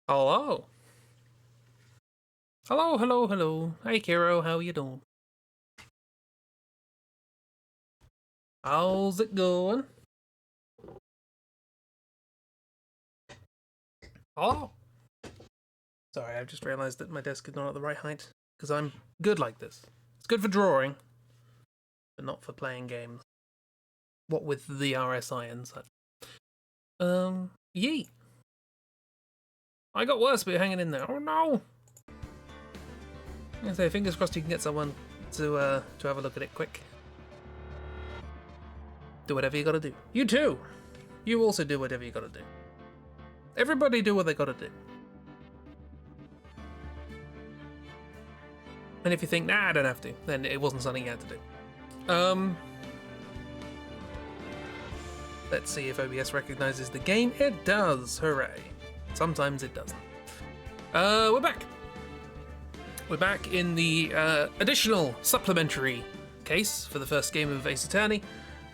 Hello. Hello, hello, hello. Hey, Kiro, how you doing? How's it going? Hello. Sorry, I've just realized that my desk is not at the right height, because I'm good like this. It's good for drawing, but not for playing games. What with the RSI and such. Yeet. I got worse, but you're hanging in there. Oh no! I say, fingers crossed you can get someone to have a look at it quick. Do whatever you gotta do. You too! You also do whatever you gotta do. Everybody do what they gotta do. And if you think, nah, I don't have to, then it wasn't something you had to do. Let's see if OBS recognizes the game. It does, hooray. Sometimes it doesn't. We're back. We're back in the additional supplementary case for the first game of Ace Attorney.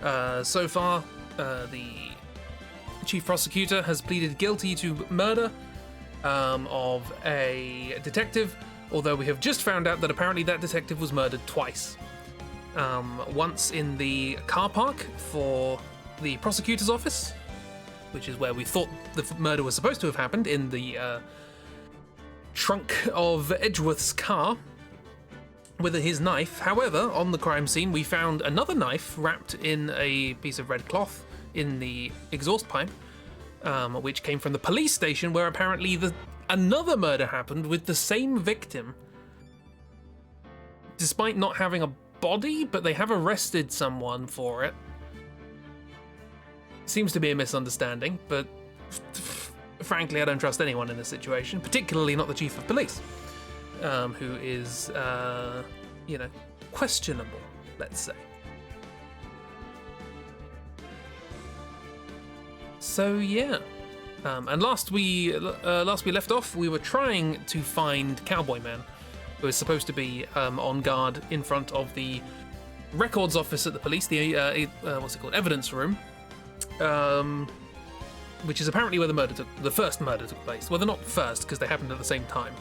So far, the chief prosecutor has pleaded guilty to murder of a detective, although we have just found out that apparently that detective was murdered twice. Once in the car park for the prosecutor's office, which is where we thought the murder was supposed to have happened, in the trunk of Edgeworth's car with his knife. However, on the crime scene, we found another knife wrapped in a piece of red cloth in the exhaust pipe, which came from the police station, where apparently another murder happened with the same victim. Despite not having a body, but they have arrested someone for it. Seems to be a misunderstanding, but frankly, I don't trust anyone in this situation, particularly not the chief of police, who is, questionable, let's say. So yeah, and last we left off, we were trying to find Cowboy Man, who is supposed to be on guard in front of the records office at the police, the evidence room. Which is apparently where the first murder took place. Well, they're not first, because they happened at the same time.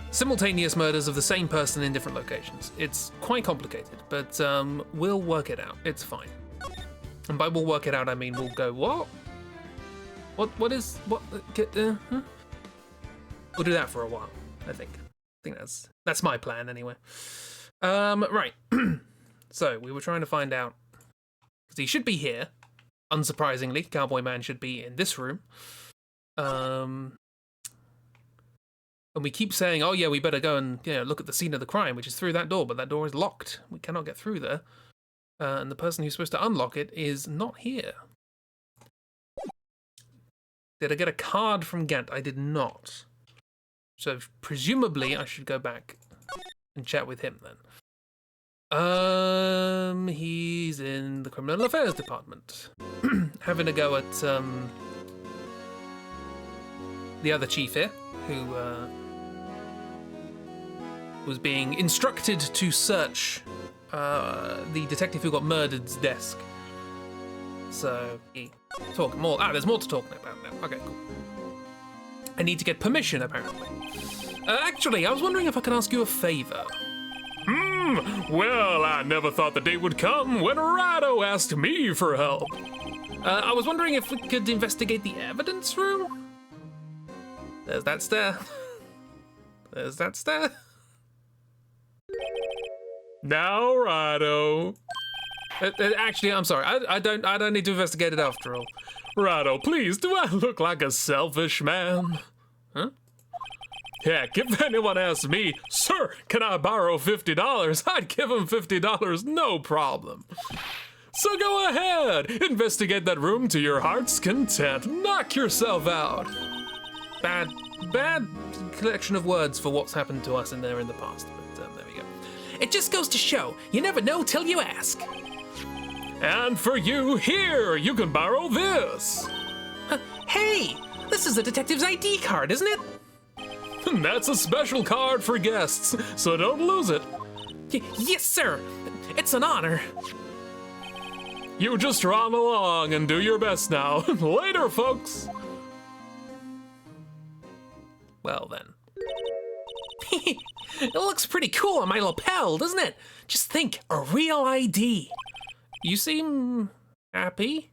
Simultaneous murders of the same person in different locations. It's quite complicated, but we'll work it out. It's fine. And by we'll work it out, I mean we'll go, what? What is, what, We'll do that for a while, I think. I think that's my plan, anyway. Right. So, we were trying to find out, because he should be here. Unsurprisingly, Cowboy Man should be in this room. And we keep saying, oh yeah, we better go and look at the scene of the crime, which is through that door, but that door is locked. We cannot get through there. And the person who's supposed to unlock it is not here. Did I get a card from Gant? I did not. So presumably I should go back and chat with him then. He's in the Criminal Affairs Department. Having a go at, the other chief here, who, was being instructed to search, the detective who got murdered's desk. So, talk more. There's more to talk about now. Okay, cool. I need to get permission, apparently. Actually, I was wondering if I could ask you a favor. Well, I never thought the day would come when Rado asked me for help. I was wondering if we could investigate the evidence room? There's that stair. There's that stair. Now, Rado. Actually, I'm sorry. I don't need to investigate it after all. Rado, please, do I look like a selfish man? Huh? Heck, if anyone asked me, sir, can I borrow $50? I'd give him $50, no problem. So go ahead, investigate that room to your heart's content. Knock yourself out. Bad collection of words for what's happened to us in there in the past, but there we go. It just goes to show, you never know till you ask. And for you, here, you can borrow this. Hey, this is a detective's ID card, isn't it? That's a special card for guests, so don't lose it. Yes, sir. It's an honor. You just run along and do your best now. Later, folks. Well then. It looks pretty cool on my lapel, doesn't it? Just think, a real ID. You seem happy?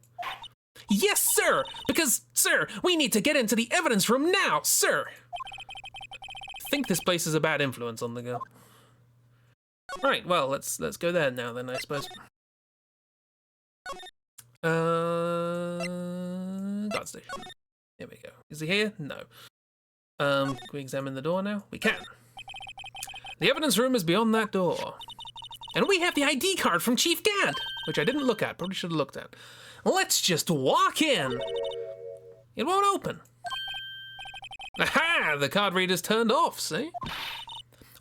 Yes, sir! Because, sir, we need to get into the evidence room now, sir! I think this place is a bad influence on the girl. Right, well, let's go there now then, I suppose. Guard station. Here we go. Is he here? No. Can we examine the door now? We can. The evidence room is beyond that door. And we have the ID card from Chief Gant, which I didn't look at, probably should have looked at. Let's just walk in. It won't open. Aha! The card reader's turned off, see?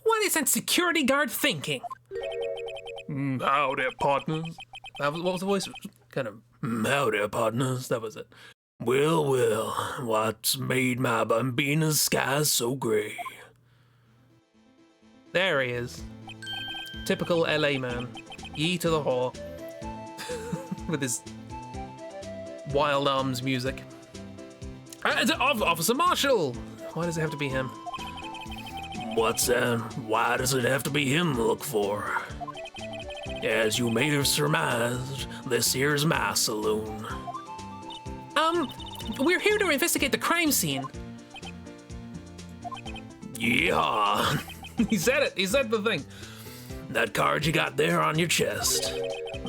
What is that security guard thinking? Howdy, partners. What was the voice? Kind of, Howdy, partners. That was it. Well, what's made my Bambina's sky so gray? there he is. Typical LA man. Ye to the whore. With his wild arms music. Officer Marshall! Why does it have to be him? What's that? Why does it have to be him to look for? As you may have surmised, this here's my saloon. We're here to investigate the crime scene. Yeah. He said it. He said the thing. That card you got there on your chest.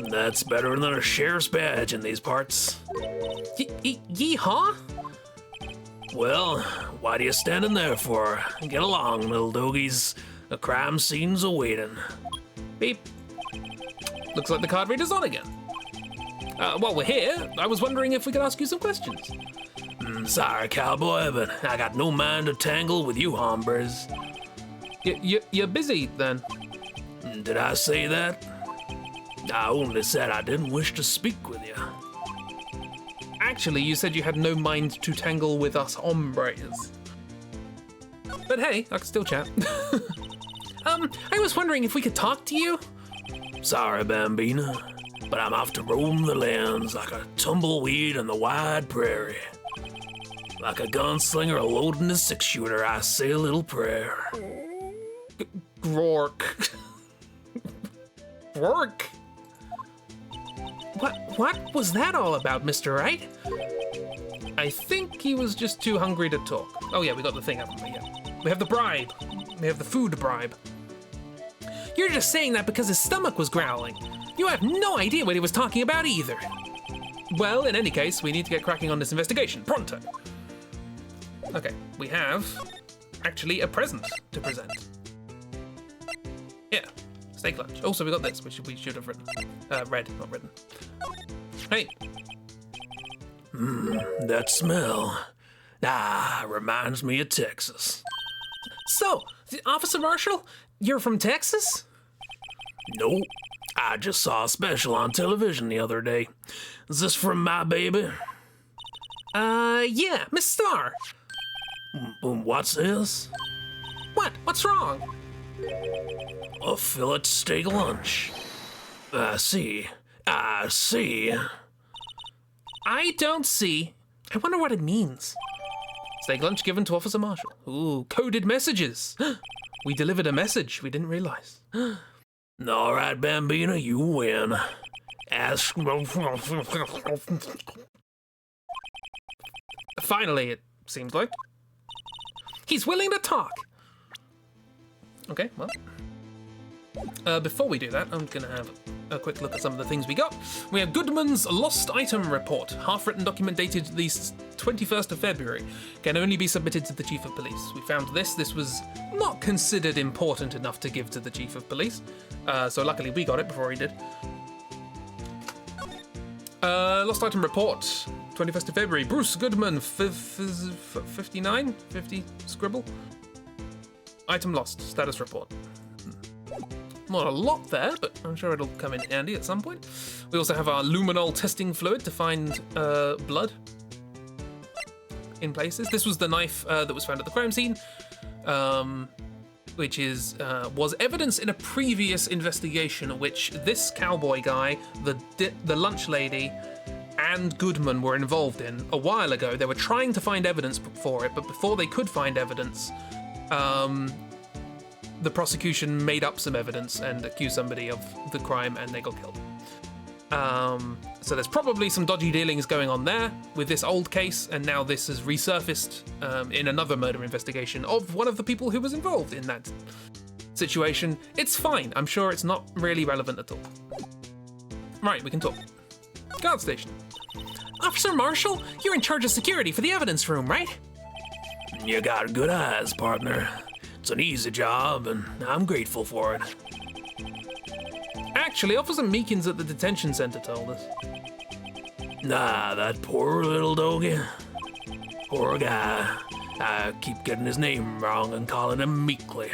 That's better than a sheriff's badge in these parts. Yeehaw? Well, what are you standing there for? Get along, little doggies. A crime scene's awaiting. Beep. Looks like the card reader's on again. While we're here, I was wondering if we could ask you some questions. Sorry, cowboy, but I got no mind to tangle with you hombres. You're busy, then? Did I say that? I only said I didn't wish to speak with you. Actually, you said you had no mind to tangle with us hombres. But hey, I can still chat. I was wondering if we could talk to you? Sorry, Bambina, but I'm off to roam the lands like a tumbleweed in the wide prairie. Like a gunslinger loading a six-shooter, I say a little prayer. Grork. Grork? What was that all about, Mr. Wright? I think he was just too hungry to talk. Oh yeah, we got the thing, haven't we? Yeah. We have the bribe. We have the food bribe. You're just saying that because his stomach was growling. You have no idea what he was talking about either. Well, in any case, we need to get cracking on this investigation. Pronto. Okay, we have actually a present to present. Yeah, steak lunch. Also, we got this, which we should have written. Read, not written. Hey. That smell. Reminds me of Texas. So, Officer Marshall, you're from Texas? Nope. I just saw a special on television the other day. Is this from my baby? Yeah, Miss Starr. What's this? What? What's wrong? A fillet steak lunch. I see. I don't see. I wonder what it means. Steak lunch given to Officer Marshall. Ooh, coded messages. We delivered a message we didn't realize. All right, Bambina, you win. Ask. Finally, it seems like. He's willing to talk. Okay, well. Before we do that, I'm gonna have a quick look at some of the things we got. We have Goodman's Lost Item Report, half-written document dated the 21st of February, can only be submitted to the Chief of Police. We found this. This was not considered important enough to give to the Chief of Police, so luckily we got it before he did. Lost Item Report, 21st of February. Bruce Goodman, 59? 50 scribble? Item lost, status report. Not a lot there, but I'm sure it'll come in handy at some point. We also have our luminol testing fluid to find blood in places. This was the knife that was found at the crime scene, which was evidence in a previous investigation, which this cowboy guy, the lunch lady, and Goodman were involved in a while ago. They were trying to find evidence for it, but before they could find evidence, the prosecution made up some evidence and accused somebody of the crime, and they got killed. So there's probably some dodgy dealings going on there with this old case, and now this has resurfaced in another murder investigation of one of the people who was involved in that situation. It's fine. I'm sure it's not really relevant at all. Right, we can talk. Guard station. Officer Marshall, you're in charge of security for the evidence room, right? You got good eyes, partner. It's an easy job, and I'm grateful for it. Actually, Officer Meekins at the detention center told us. Nah, that poor little doggy. Poor guy. I keep getting his name wrong and calling him Meekly.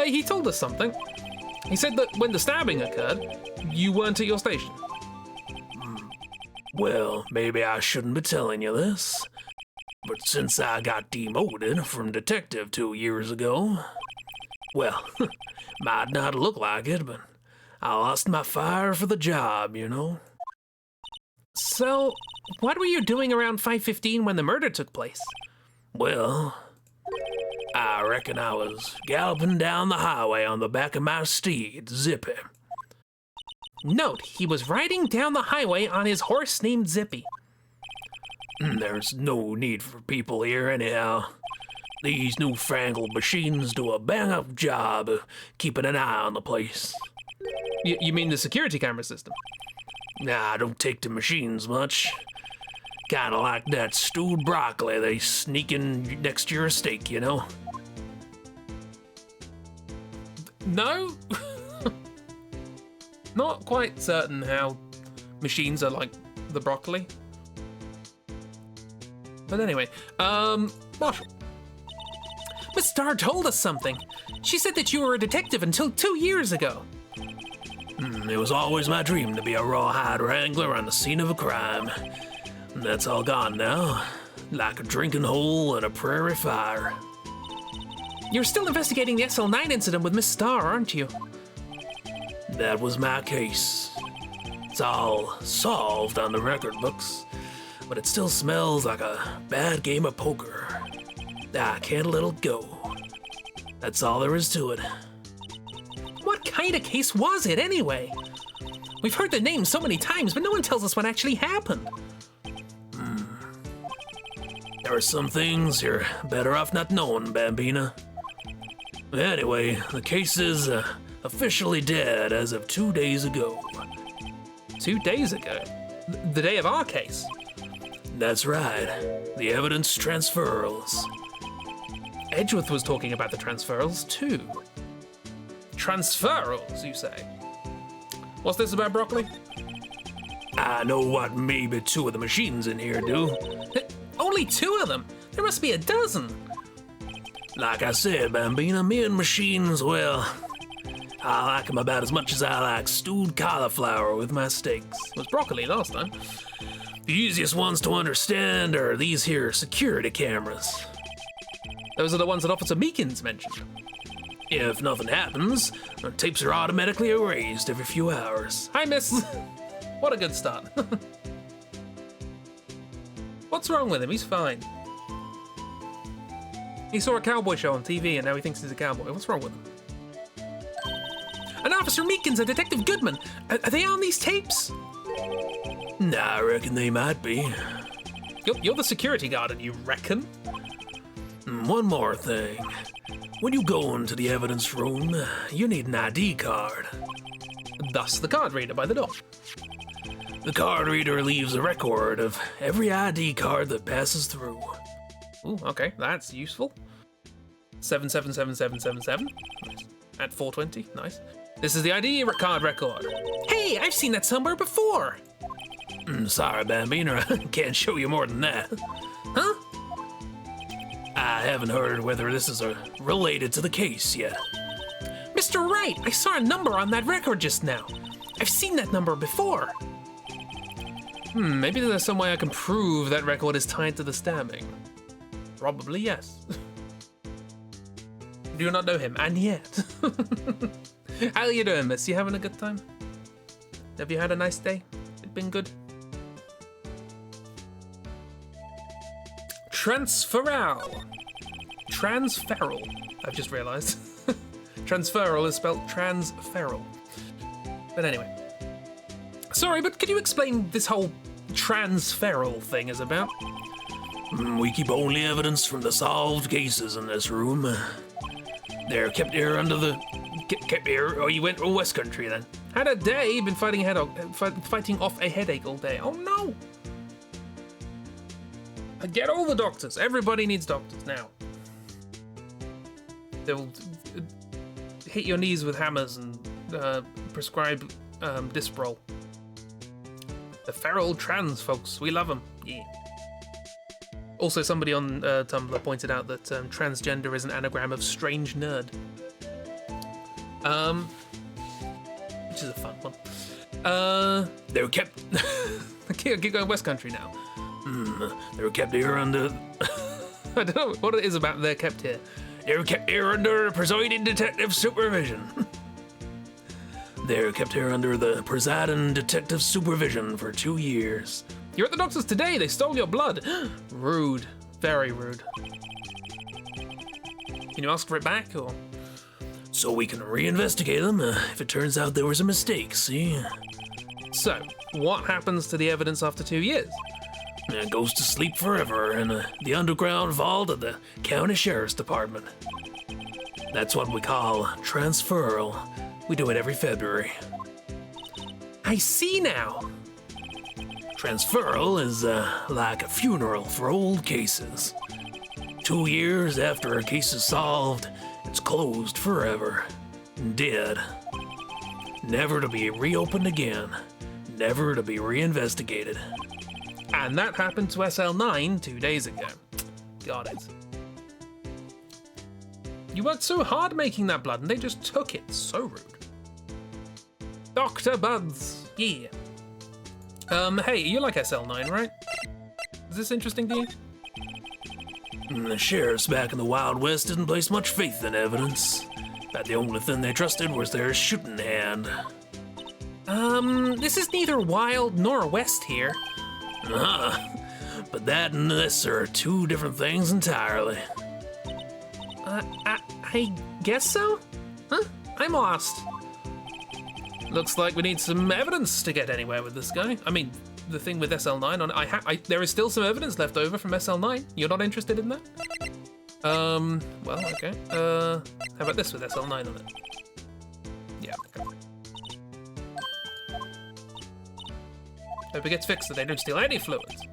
He told us something. He said that when the stabbing occurred, you weren't at your station. Well, maybe I shouldn't be telling you this, but since I got demoted from detective 2 years ago, well, might not look like it, but I lost my fire for the job, you know? So, what were you doing around 5:15 when the murder took place? Well, I reckon I was galloping down the highway on the back of my steed, Zippy. Note, he was riding down the highway on his horse named Zippy. There's no need for people here anyhow. These newfangled machines do a bang-up job of keeping an eye on the place. You mean the security camera system? Nah, I don't take to machines much. Kinda like that stewed broccoli they sneak in next to your steak, you know? No? Not quite certain how machines are like the broccoli. But anyway, Marshall. Miss Starr told us something. She said that you were a detective until 2 years ago. It was always my dream to be a rawhide wrangler on the scene of a crime. That's all gone now, like a drinking hole in a prairie fire. You're still investigating the SL9 incident with Miss Starr, aren't you? That was my case. It's all solved on the record books, but it still smells like a bad game of poker. I can't let it go. That's all there is to it. What kind of case was it, anyway? We've heard the name so many times, but no one tells us what actually happened. There are some things you're better off not knowing, Bambina. Anyway, the case is officially dead as of 2 days ago. 2 days ago? The day of our case? That's right. The evidence transfers. Edgeworth was talking about the transferals too. Transferals, you say? What's this about broccoli? I know what maybe 2 of the machines in here do. Only 2 of them? There must be a dozen. Like I said, Bambina, me and machines, well, I like them about as much as I like stewed cauliflower with my steaks. It was broccoli last time. The easiest ones to understand are these here security cameras. Those are the ones that Officer Meekins mentioned. If nothing happens, the tapes are automatically erased every few hours. Hi, miss. What a good start. What's wrong with him? He's fine. He saw a cowboy show on TV and now he thinks he's a cowboy. What's wrong with him? And Officer Meekins and Detective Goodman, are they on these tapes? Nah, I reckon they might be. You're the security guard and you reckon? One more thing. When you go into the evidence room, you need an ID card. Thus the card reader by the door. The card reader leaves a record of every ID card that passes through. Ooh, okay, that's useful. 777777. At 420, nice. This is the ID card record. Hey, I've seen that somewhere before. Sorry, Bambina, I can't show you more than that. Huh? I haven't heard whether this is related to the case yet. Mr. Wright, I saw a number on that record just now. I've seen that number before. Maybe there's some way I can prove that record is tied to the stabbing. Probably yes. Do you not know him? And yet. How are you doing, miss? You having a good time? Have you had a nice day? It been good? transferal. Transferal, I've just realised. Transferal is spelled transferal. But anyway. Sorry, but could you explain this whole transferal thing is about? We keep only evidence from the solved cases in this room. They're kept here under the... Kept here... Oh, you went to West Country then? Had a day, been fighting off a headache all day. Oh no! Get all the doctors. Everybody needs doctors now. They'll hit your knees with hammers and prescribe Disprol. The feral trans folks, we love them. Yeah. Also, somebody on Tumblr pointed out that transgender is an anagram of strange nerd. Which is a fun one. They're kept... Keep going West Country now. They're kept here under... I don't know what it is about they're kept here. They're kept here under presiding detective supervision. They're kept here under the presiding detective supervision for 2 years. You're at the doctor's today. They stole your blood. Rude. Very rude. Can you ask for it back, or...? So we can reinvestigate them if it turns out there was a mistake, see? So, what happens to the evidence after 2 years? It goes to sleep forever in the underground vault of the county sheriff's department. That's what we call transferal. We do it every February. I see now. Transferal is like a funeral for old cases. 2 years after a case is solved, it's closed forever. Dead. Never to be reopened again. Never to be reinvestigated. And that happened to SL9 2 days ago. Got it. You worked so hard making that blood and they just took it. So rude. Dr. Buds. Yeah. Hey, you like SL9, right? Is this interesting to you? The sheriffs back in the Wild West didn't place much faith in evidence. About the only thing they trusted was their shooting hand. This is neither Wild nor West here. But that and this are 2 different things entirely. I guess so? Huh? I'm lost. Looks like we need some evidence to get anywhere with this guy. I mean, the thing with SL9, there is still some evidence left over from SL9. You're not interested in that? Well, okay. How about this with SL9 on it? Yeah, okay. Hope it gets fixed so they don't steal any fluids.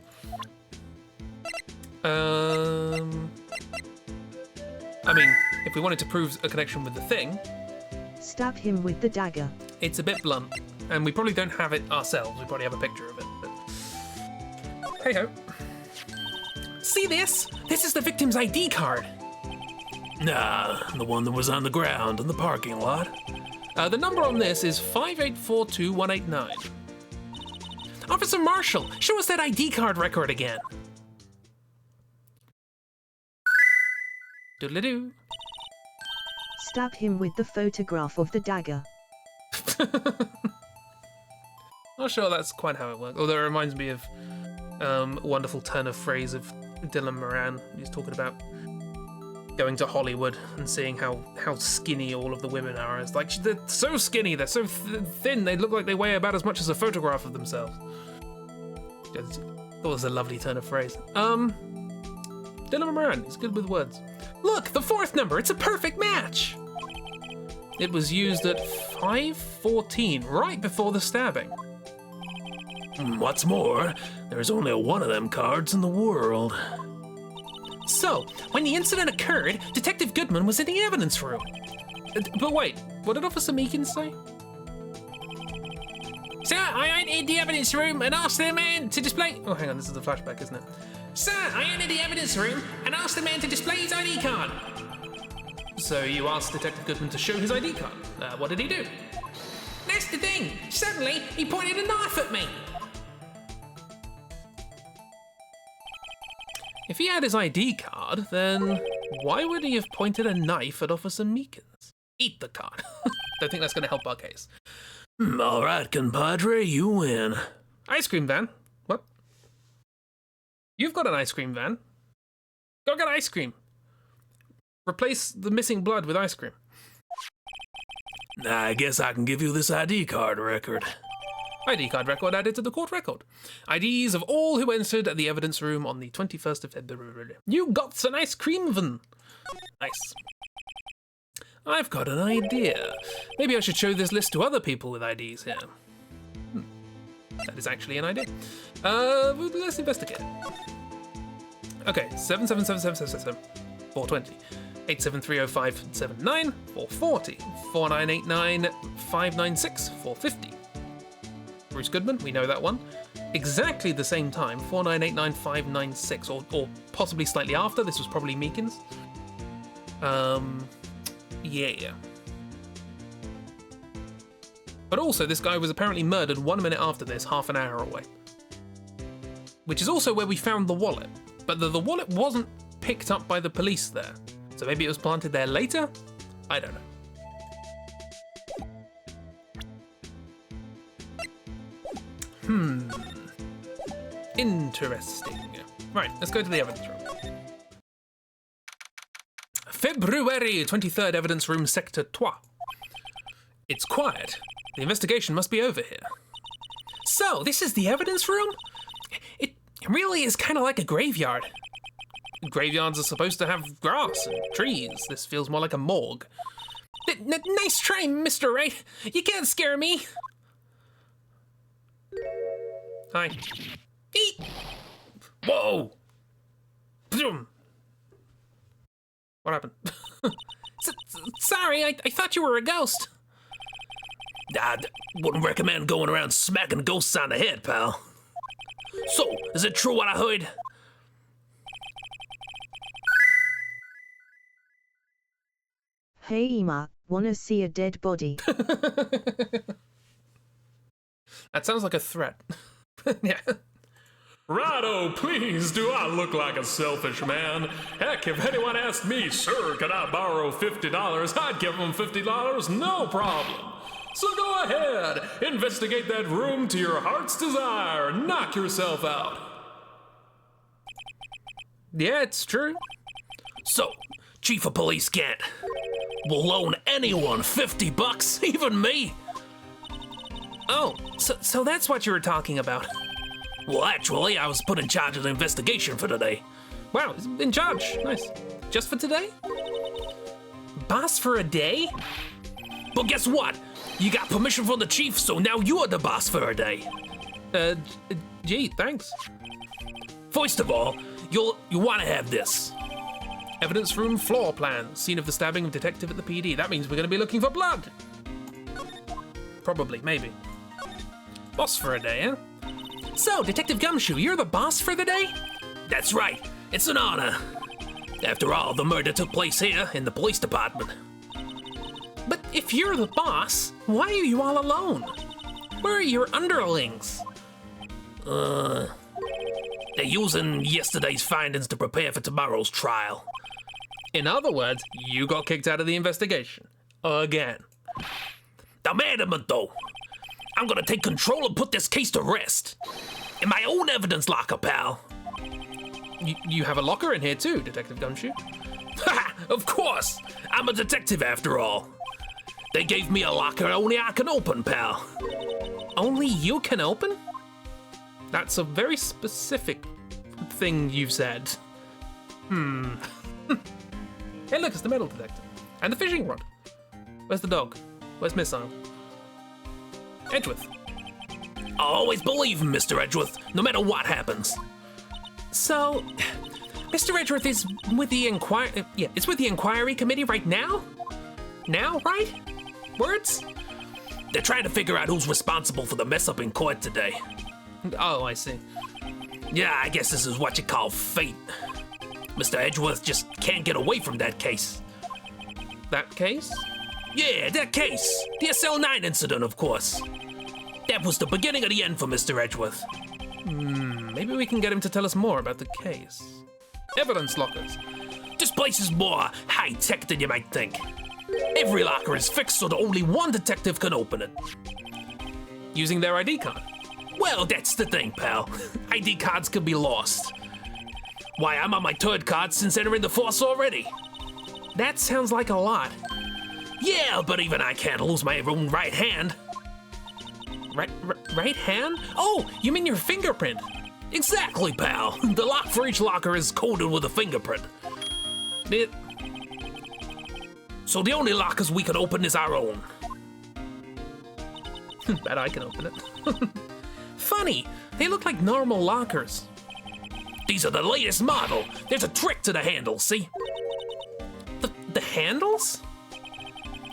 I mean, if we wanted to prove a connection with the thing... Stab him with the dagger. It's a bit blunt, and we probably don't have it ourselves. We probably have a picture of it, but... Hey-ho. See this? This is the victim's ID card. Nah, the one that was on the ground in the parking lot. The number on this is 5842189. Officer Marshall, show us that ID card record again. Doodle-doo. Stab him with the photograph of the dagger. Not sure that's quite how it works. Although it reminds me of a wonderful turn of phrase of Dylan Moran. He's talking about going to Hollywood and seeing how skinny all of the women are. It's like, they're so skinny, they're so thin, they look like they weigh about as much as a photograph of themselves. I thought it was a lovely turn of phrase. Dylan Moran, he's good with words. Look, the 4th number, it's a perfect match! It was used at 5:14, right before the stabbing. What's more, there's only one of them cards in the world. So, when the incident occurred, Detective Goodman was in the evidence room. But wait, what did Officer Meekins say? Sir, I entered the evidence room and asked the man to display... Oh, hang on, this is a flashback, isn't it? Sir, I entered the evidence room and asked the man to display his ID card. So you asked Detective Goodman to show his ID card. What did he do? That's the thing. Suddenly, he pointed a knife at me. If he had his ID card, then why would he have pointed a knife at Officer Meekins? Eat the card. Don't think that's going to help our case. All right, compadre, you win. Ice cream van? What? You've got an ice cream van. Go get ice cream. Replace the missing blood with ice cream. I guess I can give you this ID card record. ID card record added to the court record. IDs of all who entered the evidence room on the 21st of February. You got an ice cream van. Nice. I've got an idea. Maybe I should show this list to other people with IDs here. That is actually an idea. Let's investigate. Okay, 7777777, 420. 8730579, 440. 4989 596, 450. Bruce Goodman, we know that one. Exactly the same time, 4989 596, or possibly slightly after. This was probably Meekins. Yeah. But also, this guy was apparently murdered 1 minute after this, half an hour away. Which is also where we found the wallet. But the wallet wasn't picked up by the police there. So maybe it was planted there later? I don't know. Interesting. Right, let's go to the evidence room. February 23rd, evidence room, sector 3. It's quiet. The investigation must be over here. So, this is the evidence room? It really is kind of like a graveyard. Graveyards are supposed to have grass and trees. This feels more like a morgue. Nice try, Mr. Wright. You can't scare me. Hi. Eat. Whoa. Boom. What happened? Sorry, I thought you were a ghost. I wouldn't recommend going around smacking ghosts on the head, pal. So, is it true what I heard? Hey Ema, wanna see a dead body? That sounds like a threat. Yeah. Righto, please, do I look like a selfish man? Heck, if anyone asked me, sir, can I borrow $50, I'd give them $50, no problem. So go ahead, investigate that room to your heart's desire, knock yourself out. Yeah, it's true. So, Chief of Police Gant will loan anyone $50, even me? Oh, so that's what you were talking about. Well, actually, I was put in charge of the investigation for today. Wow, he's in charge. Nice. Just for today? Boss for a day? But guess what? You got permission from the chief, so now you're the boss for a day. Gee, thanks. First of all, you want to have this. Evidence room floor plan. Scene of the stabbing of detective at the PD. That means we're going to be looking for blood. Probably, maybe. Boss for a day, huh? So, Detective Gumshoe, you're the boss for the day? That's right. It's an honor. After all, the murder took place here in the police department. But if you're the boss, why are you all alone? Where are your underlings? They're using yesterday's findings to prepare for tomorrow's trial. In other words, you got kicked out of the investigation. Again. I'm adamant, though. I'm gonna take control and put this case to rest. In my own evidence locker, pal. You have a locker in here too, Detective Gumshoe? Ha! Of course! I'm a detective after all. They gave me a locker only I can open, pal. Only you can open? That's a very specific thing you've said. Hey look, it's the metal detector. And the fishing rod. Where's the dog? Where's Missile? Edgeworth. I always believe in Mr. Edgeworth, no matter what happens. So, Mr. Edgeworth is with the it's with the inquiry committee right now? Now, right? Words? They're trying to figure out who's responsible for the mess up in court today. Oh, I see. Yeah, I guess this is what you call fate. Mr. Edgeworth just can't get away from that case. That case? Yeah, that case. The SL9 incident, of course. That was the beginning of the end for Mr. Edgeworth. Maybe we can get him to tell us more about the case. Evidence lockers. This place is more high-tech than you might think. Every locker is fixed so that only one detective can open it. Using their ID card. Well, that's the thing, pal. ID cards could be lost. Why, I'm on my third card since entering the force already. That sounds like a lot. Yeah, but even I can't lose my own right hand. Right hand? Oh, you mean your fingerprint? Exactly, pal. The lock for each locker is coded with a fingerprint. So the only lockers we can open is our own. Bet I can open it. Funny, they look like normal lockers. These are the latest model. There's a trick to the handles, see? The handles?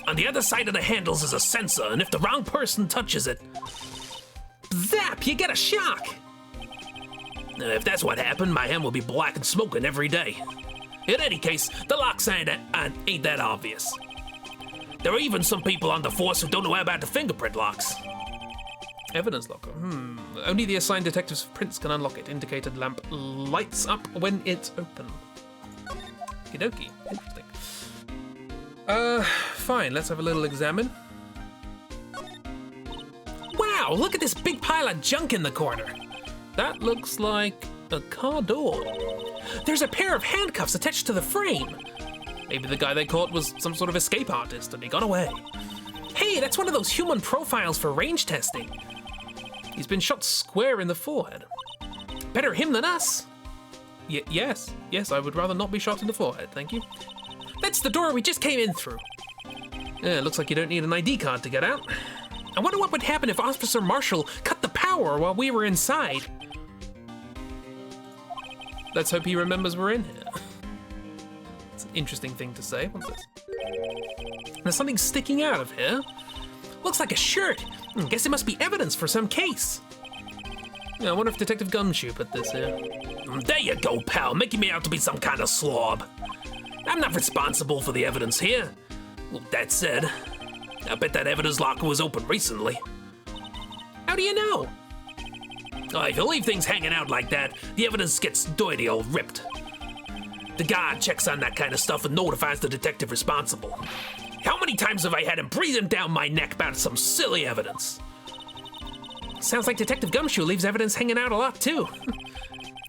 On the other side of the handles is a sensor, and if the wrong person touches it, zap, you get a shock. If that's what happened, my hand will be black and smoking every day. In any case, the locks ain't that obvious. There are even some people on the force who don't know about the fingerprint locks. Evidence locker. Only the assigned detective's prints can unlock it. Indicated lamp lights up when it's open. Okie dokie. Interesting. Fine. Let's have a little examine. Wow, look at this big pile of junk in the corner. That looks like a car door. There's a pair of handcuffs attached to the frame. Maybe the guy they caught was some sort of escape artist and he got away. Hey, that's one of those human profiles for range testing. He's been shot square in the forehead. Better him than us. Yes, I would rather not be shot in the forehead, thank you. That's the door we just came in through. Yeah, looks like you don't need an ID card to get out. I wonder what would happen if Officer Marshall cut the power while we were inside. Let's hope he remembers we're in here. It's an interesting thing to say. What's this? There's something sticking out of here. Looks like a shirt. Guess it must be evidence for some case. Yeah, I wonder if Detective Gumshoe put this here. There you go, pal, making me out to be some kind of slob. I'm not responsible for the evidence here. Well, that said, I bet that evidence locker was open recently. How do you know? If you leave things hanging out like that, the evidence gets dirty or ripped. The guard checks on that kind of stuff and notifies the detective responsible. How many times have I had him breathing down my neck about some silly evidence? Sounds like Detective Gumshoe leaves evidence hanging out a lot, too.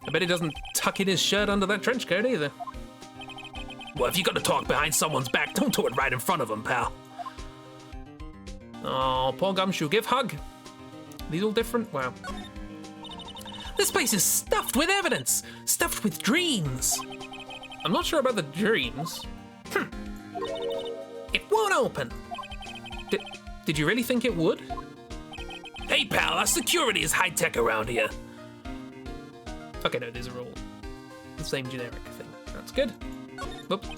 I bet he doesn't tuck in his shirt under that trench coat, either. Well, if you're gonna talk behind someone's back, don't do it right in front of them, pal. Oh, poor Gumshoe, give hug. These all different? Wow. This place is stuffed with evidence, stuffed with dreams. I'm not sure about the dreams. It won't open. Did you really think it would? Hey, pal, our security is high-tech around here. Okay, no, these are all the same generic thing. That's good. Whoops.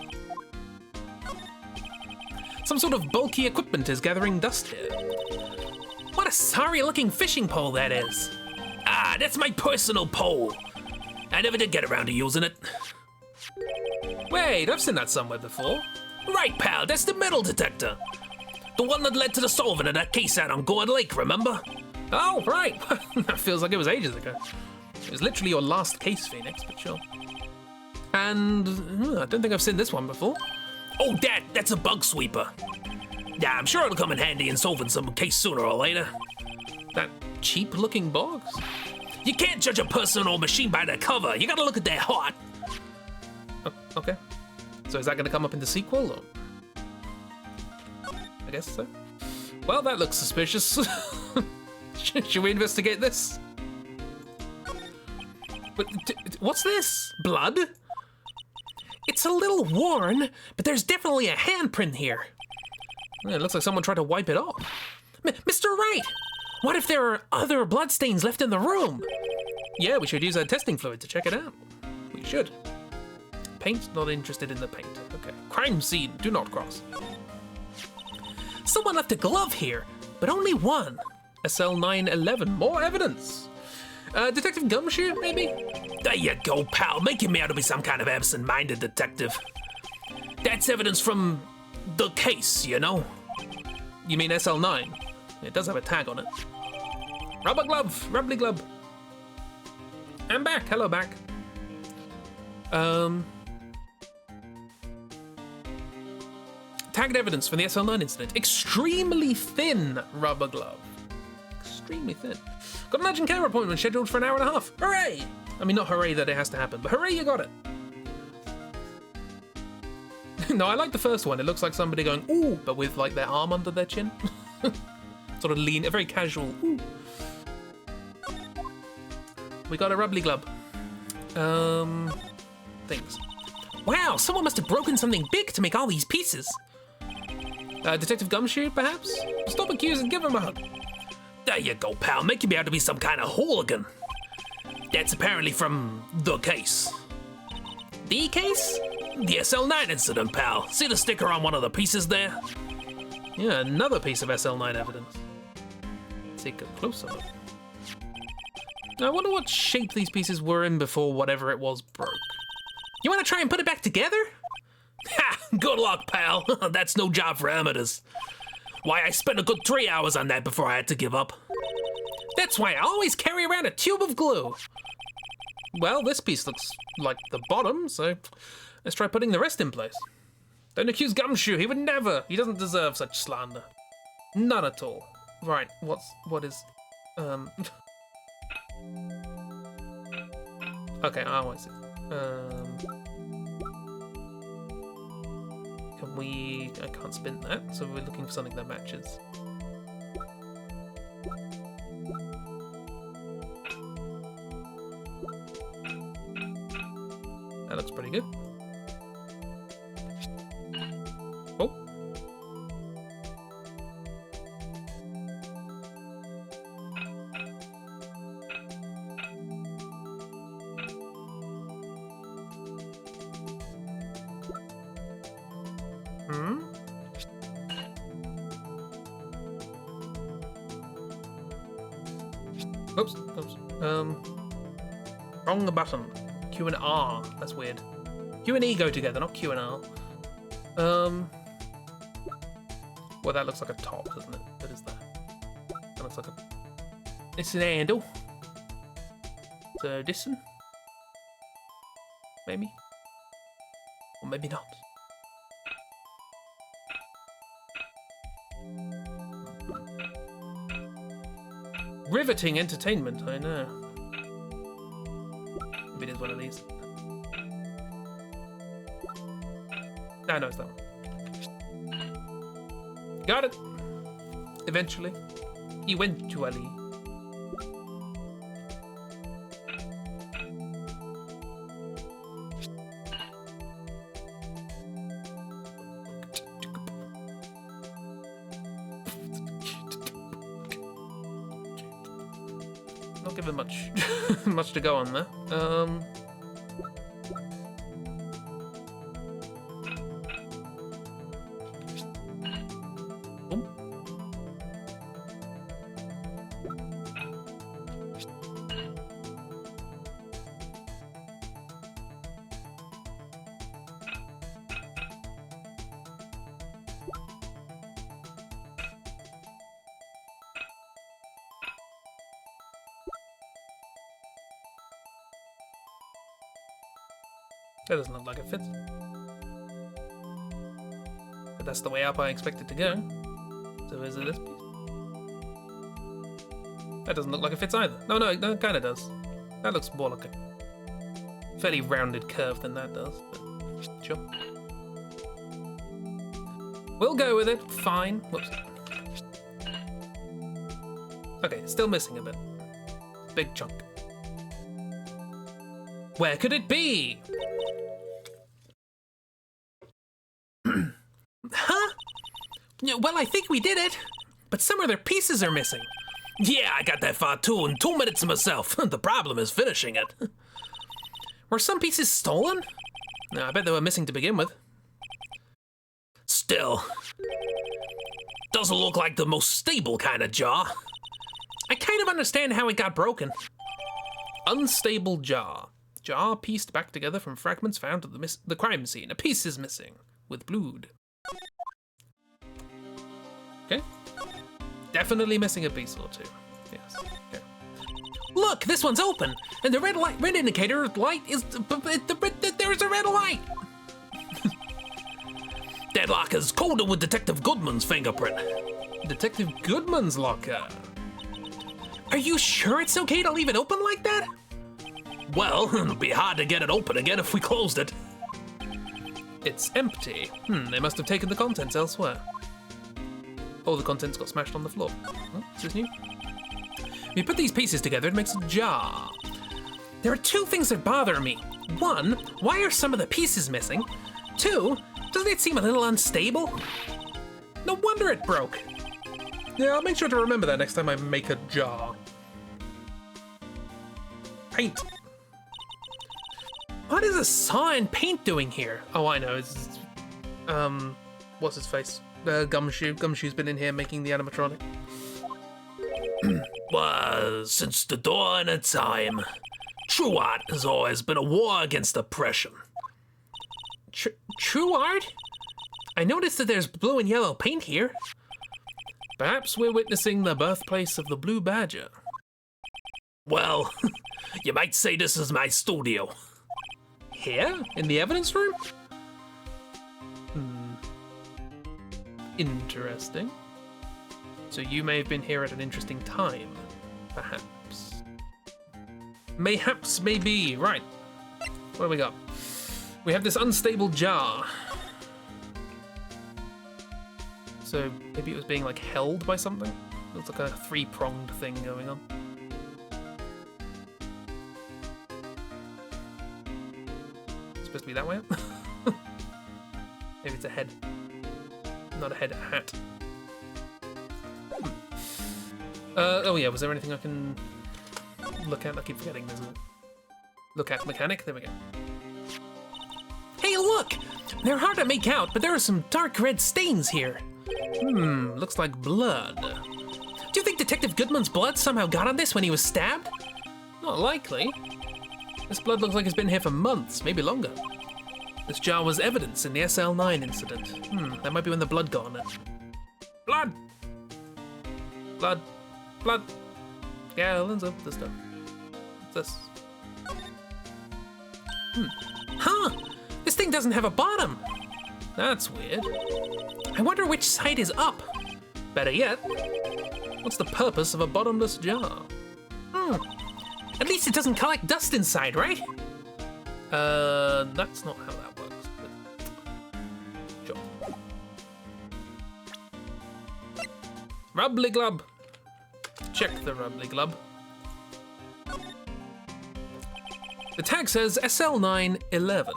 Some sort of bulky equipment is gathering dust here. What a sorry-looking fishing pole that is. Ah, that's my personal pole. I never did get around to using it. Wait, I've seen that somewhere before. Right, pal, that's the metal detector. The one that led to the solving of that case out on Gourd Lake, remember? Oh, right. That feels like it was ages ago. It was literally your last case, Phoenix, but sure. And I don't think I've seen this one before. Oh, that's a bug sweeper. Yeah, I'm sure it'll come in handy in solving some case sooner or later. That cheap-looking box? You can't judge a person or machine by their cover. You gotta look at their heart. Oh, okay. So is that going to come up in the sequel? Or? I guess so. Well, that looks suspicious. Should we investigate this? But what's this? Blood? It's a little worn, but there's definitely a handprint here. Well, it looks like someone tried to wipe it off. Mr. Wright, what if there are other bloodstains left in the room? Yeah, we should use our testing fluid to check it out. We should. Paint? Not interested in the paint. Okay. Crime scene. Do not cross. Someone left a glove here, but only one. SL911. More evidence. Detective Gumshoe, maybe? There you go, pal. Making me out to be some kind of absent-minded detective. That's evidence from the case, you know? You mean SL9? It does have a tag on it. Rubber glove. Rubbly glove. I'm back. Hello, back. Tagged evidence from the SL9 incident. Extremely thin rubber glove. Extremely thin. Got an urgent care appointment scheduled for an hour and a half. Hooray! I mean, not hooray that it has to happen, but hooray you got it. No, I like the first one. It looks like somebody going, ooh, but with like their arm under their chin. Sort of lean, a very casual, ooh. We got a rubbly glub. Things. Wow, someone must have broken something big to make all these pieces. Detective Gumshoe, perhaps? Stop accusing, give him a hug. There you go, pal. Make him out to be some kind of hooligan. That's apparently from the case. The case? The SL9 incident, pal. See the sticker on one of the pieces there? Yeah, another piece of SL9 evidence. Take a closer look. I wonder what shape these pieces were in before whatever it was broke. You want to try and put it back together? Ha! Good luck, pal. That's no job for amateurs. Why, I spent a good 3 hours on that before I had to give up. That's why I always carry around a tube of glue. Well, this piece looks like the bottom, so let's try putting the rest in place. Don't accuse Gumshoe, he would never. He doesn't deserve such slander. None at all. Right, what is, Okay, I see. I can't spin that, so we're looking for something that matches. That looks pretty good. Oh. Oops. Wrong button. Q and R. That's weird. Q and E go together, not Q and R. Well, that looks like a top, doesn't it? What is that? That looks like a... It's an handle. So this one? Maybe? Or maybe not. Riveting entertainment, I know. Maybe it is one of these. No, it's that one. Got it! Eventually. Eventually. Not given much much to go on there. That doesn't look like it fits. But that's the way up I expect it to go. So is it this piece? That doesn't look like it fits either. No, it kind of does. That looks more like a fairly rounded curve than that does, but sure. We'll go with it, fine. Whoops. Okay, still missing a bit. Big chunk. Where could it be? Huh? Well, I think we did it, but some of their pieces are missing. Yeah, I got that far too in 2 minutes myself. The problem is finishing it. Were some pieces stolen? No, I bet they were missing to begin with. Still, doesn't look like the most stable kind of jar. I kind of understand how it got broken. Unstable jar. Jar pieced back together from fragments found at the crime scene. A piece is missing, with blood. Okay. Definitely missing a piece or two. Yes. Okay. Look, this one's open, and the red indicator light is there's a red light. That locker's coded with Detective Goodman's fingerprint. Detective Goodman's locker. Are you sure it's okay to leave it open like that? Well, it'd be hard to get it open again if we closed it. It's empty. They must have taken the contents elsewhere. All the contents got smashed on the floor. Oh, is this new? When you put these pieces together, it makes a jar. There are two things that bother me. One, why are some of the pieces missing? Two, doesn't it seem a little unstable? No wonder it broke. Yeah, I'll make sure to remember that next time I make a jar. Paint. What is a saw and paint doing here? Oh, I know. It's what's his face? Gumshoe. Gumshoe's been in here making the animatronic. Well, since the dawn of time, true art has always been a war against oppression. True art? I noticed that there's blue and yellow paint here. Perhaps we're witnessing the birthplace of the blue badger. Well, you might say this is my studio. Here? In the evidence room? Interesting. So you may have been here at an interesting time, perhaps. Mayhaps, maybe. Right. What do we got? We have this unstable jar. So maybe it was being like held by something? Looks like a three-pronged thing going on. It's supposed to be that way up? Maybe it's a head. Not a head, a hat. Oh yeah, was there anything I can look at? I keep forgetting there's a look at mechanic. There we go. Hey, look! They're hard to make out, but there are some dark red stains here. Looks like blood. Do you think Detective Goodman's blood somehow got on this when he was stabbed? Not likely. This blood looks like it's been here for months, maybe longer. This jar was evidence in the SL9 incident. That might be when the blood got on it. Blood! Blood. Blood. Gallons of the stuff. What's this? Huh! This thing doesn't have a bottom! That's weird. I wonder which side is up. Better yet, what's the purpose of a bottomless jar? At least it doesn't collect dust inside, right? That's not how that works, but sure. Rubbly glub. Check the rubbly glub. The tag says SL911.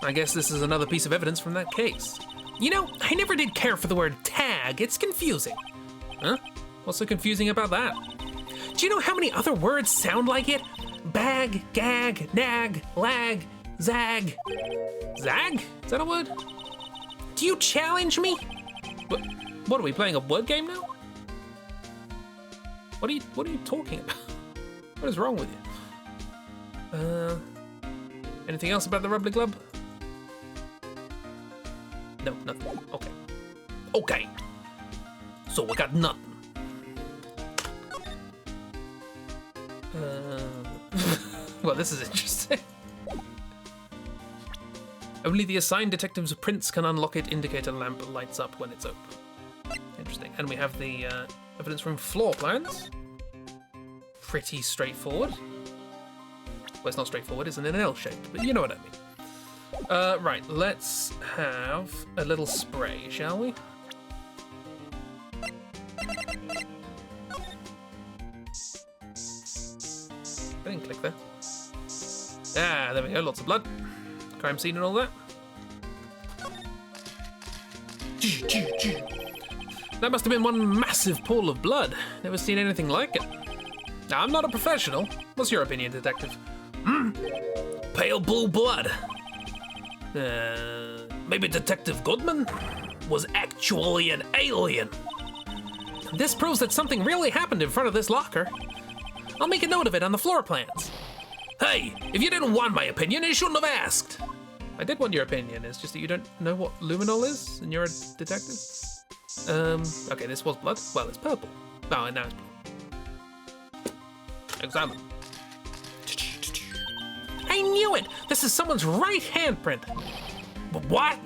I guess this is another piece of evidence from that case. You know, I never did care for the word tag. It's confusing. Huh? What's so confusing about that? Do you know how many other words sound like it? Bag, gag, nag, lag, zag. Zag? Is that a word? Do you challenge me? What are we playing, a word game now? What are you talking about? What is wrong with you? Anything else about the rubbly glub? No, nothing. Okay. Okay. So we got nothing. Well, this is interesting. Only the assigned detective's prints can unlock it. Indicator lamp lights up when it's open. Interesting. And we have the evidence room floor plans. Pretty straightforward. Well, it's not straightforward, it's in an L shape, but you know what I mean. Right, let's have a little spray, shall we? I didn't click there. Ah, there we go, lots of blood. Crime scene and all that. That must have been one massive pool of blood. Never seen anything like it. Now, I'm not a professional. What's your opinion, detective? Pale blue blood. Maybe Detective Goodman was actually an alien. This proves that something really happened in front of this locker. I'll make a note of it on the floor plans. Hey, if you didn't want my opinion, you shouldn't have asked. I did want your opinion, it's just that you don't know what luminol is, and you're a detective. Okay, this was blood. Well, it's purple. Oh, and now it's blue. Examine. I knew it! This is someone's right handprint. What?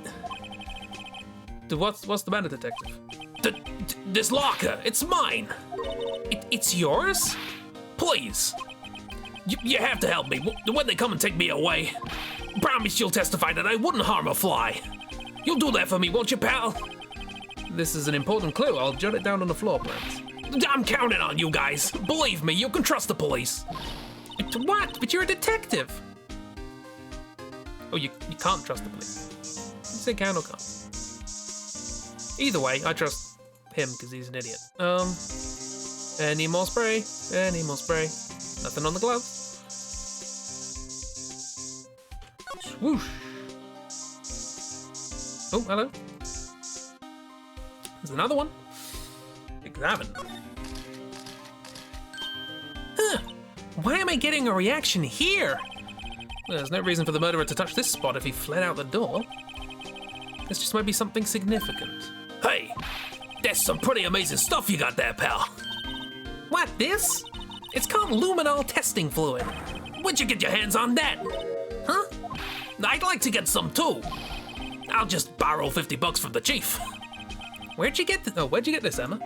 What's the matter, detective? This locker, it's mine. It's yours? Please. You have to help me. When they come and take me away, promise you'll testify that I wouldn't harm a fly. You'll do that for me, won't you, pal? This is an important clue. I'll jot it down on the floor plans. I'm counting on you guys. Believe me, you can trust the police. What? But you're a detective. Oh, you can't trust the police. You say can or can't. Either way, I trust him because he's an idiot. Any more spray? Any more spray? Nothing on the glove. Swoosh. Oh, hello. There's another one. Examine. Huh. Why am I getting a reaction here? There's no reason for the murderer to touch this spot if he fled out the door. This just might be something significant. Hey, that's some pretty amazing stuff you got there, pal. What, this? It's called luminol testing fluid. Where'd you get your hands on that? Huh? I'd like to get some too. I'll just borrow $50 from the chief. Where'd you get this, Emma?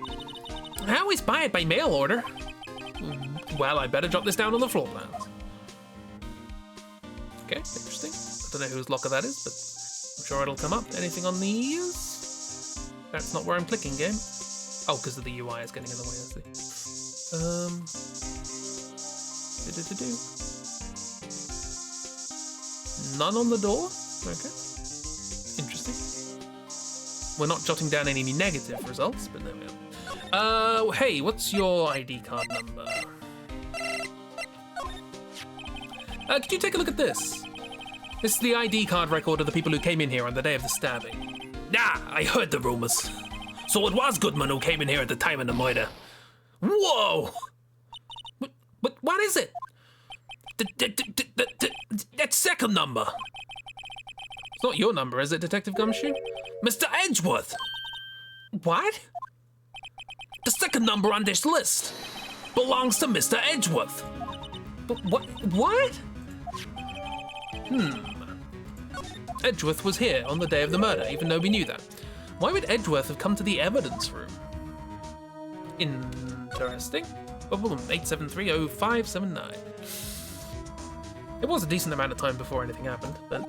I always buy it by mail order. Well, I better jot this down on the floor plans. Okay, interesting. I don't know whose locker that is, but I'm sure it'll come up. Anything on these? That's not where I'm clicking, game. Oh, because of the UI is getting in the way, I see. None on the door? Okay. Interesting. We're not jotting down any negative results, but there we are. Hey, what's your ID card number? Could you take a look at this? This is the ID card record of the people who came in here on the day of the stabbing. I heard the rumors. So it was Goodman who came in here at the time of the murder. Whoa! But what is it? That second number. It's not your number, is it, Detective Gumshoe? Mr. Edgeworth. What? The second number on this list belongs to Mr. Edgeworth. But what? Edgeworth was here on the day of the murder, even though we knew that. Why would Edgeworth have come to the evidence room? Interesting. 8730579. It was a decent amount of time before anything happened, but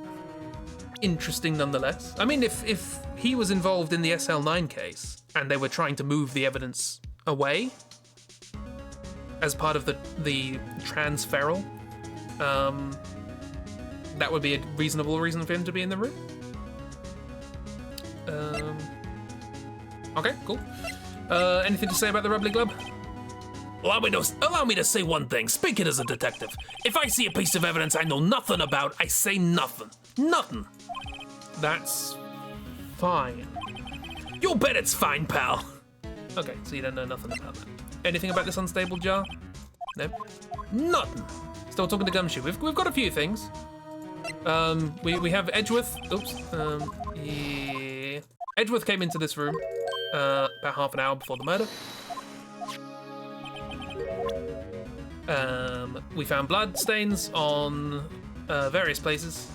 interesting nonetheless. I mean, if he was involved in the SL9 case and they were trying to move the evidence away as part of the transferal, that would be a reasonable reason for him to be in the room. Okay, cool. Anything to say about the Rubbly Glub? Allow me to say one thing. Speaking as a detective, if I see a piece of evidence I know nothing about, I say nothing. Nothing. That's fine. You bet it's fine, pal. Okay, so you don't know nothing about that. Anything about this unstable jar? No? Nothing. Still talking to Gumshoe. We've got a few things. We have Edgeworth. Oops. Yeah. Edgeworth came into this room about half an hour before the murder. We found blood stains on various places,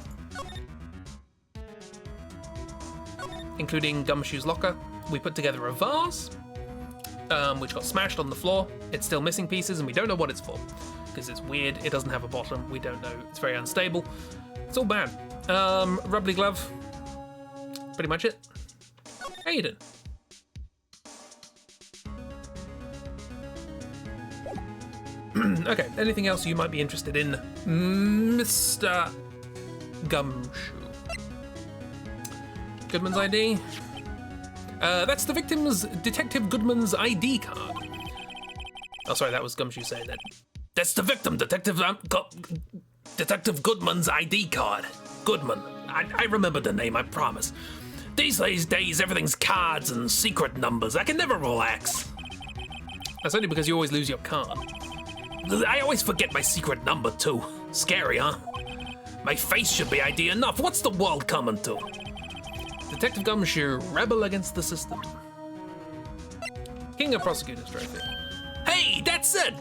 including Gumshoe's locker. We put together a vase, which got smashed on the floor. It's still missing pieces, and we don't know what it's for, because it's weird. It doesn't have a bottom. We don't know. It's very unstable. It's all bad. Rubbly glove. Pretty much it. How you doing? Okay, anything else you might be interested in, Mr. Gumshoe? Goodman's ID? That's the victim's Detective Goodman's ID card. Oh, sorry, that was Gumshoe saying that. That's the victim, Detective Goodman's ID card. Goodman. I remember the name, I promise. These days, everything's cards and secret numbers. I can never relax. That's only because you always lose your card. I always forget my secret number, too. Scary, huh? My face should be ID enough. What's the world coming to? Detective Gumshoe, rebel against the system. King of Prosecutors Trophy. Hey, that's it!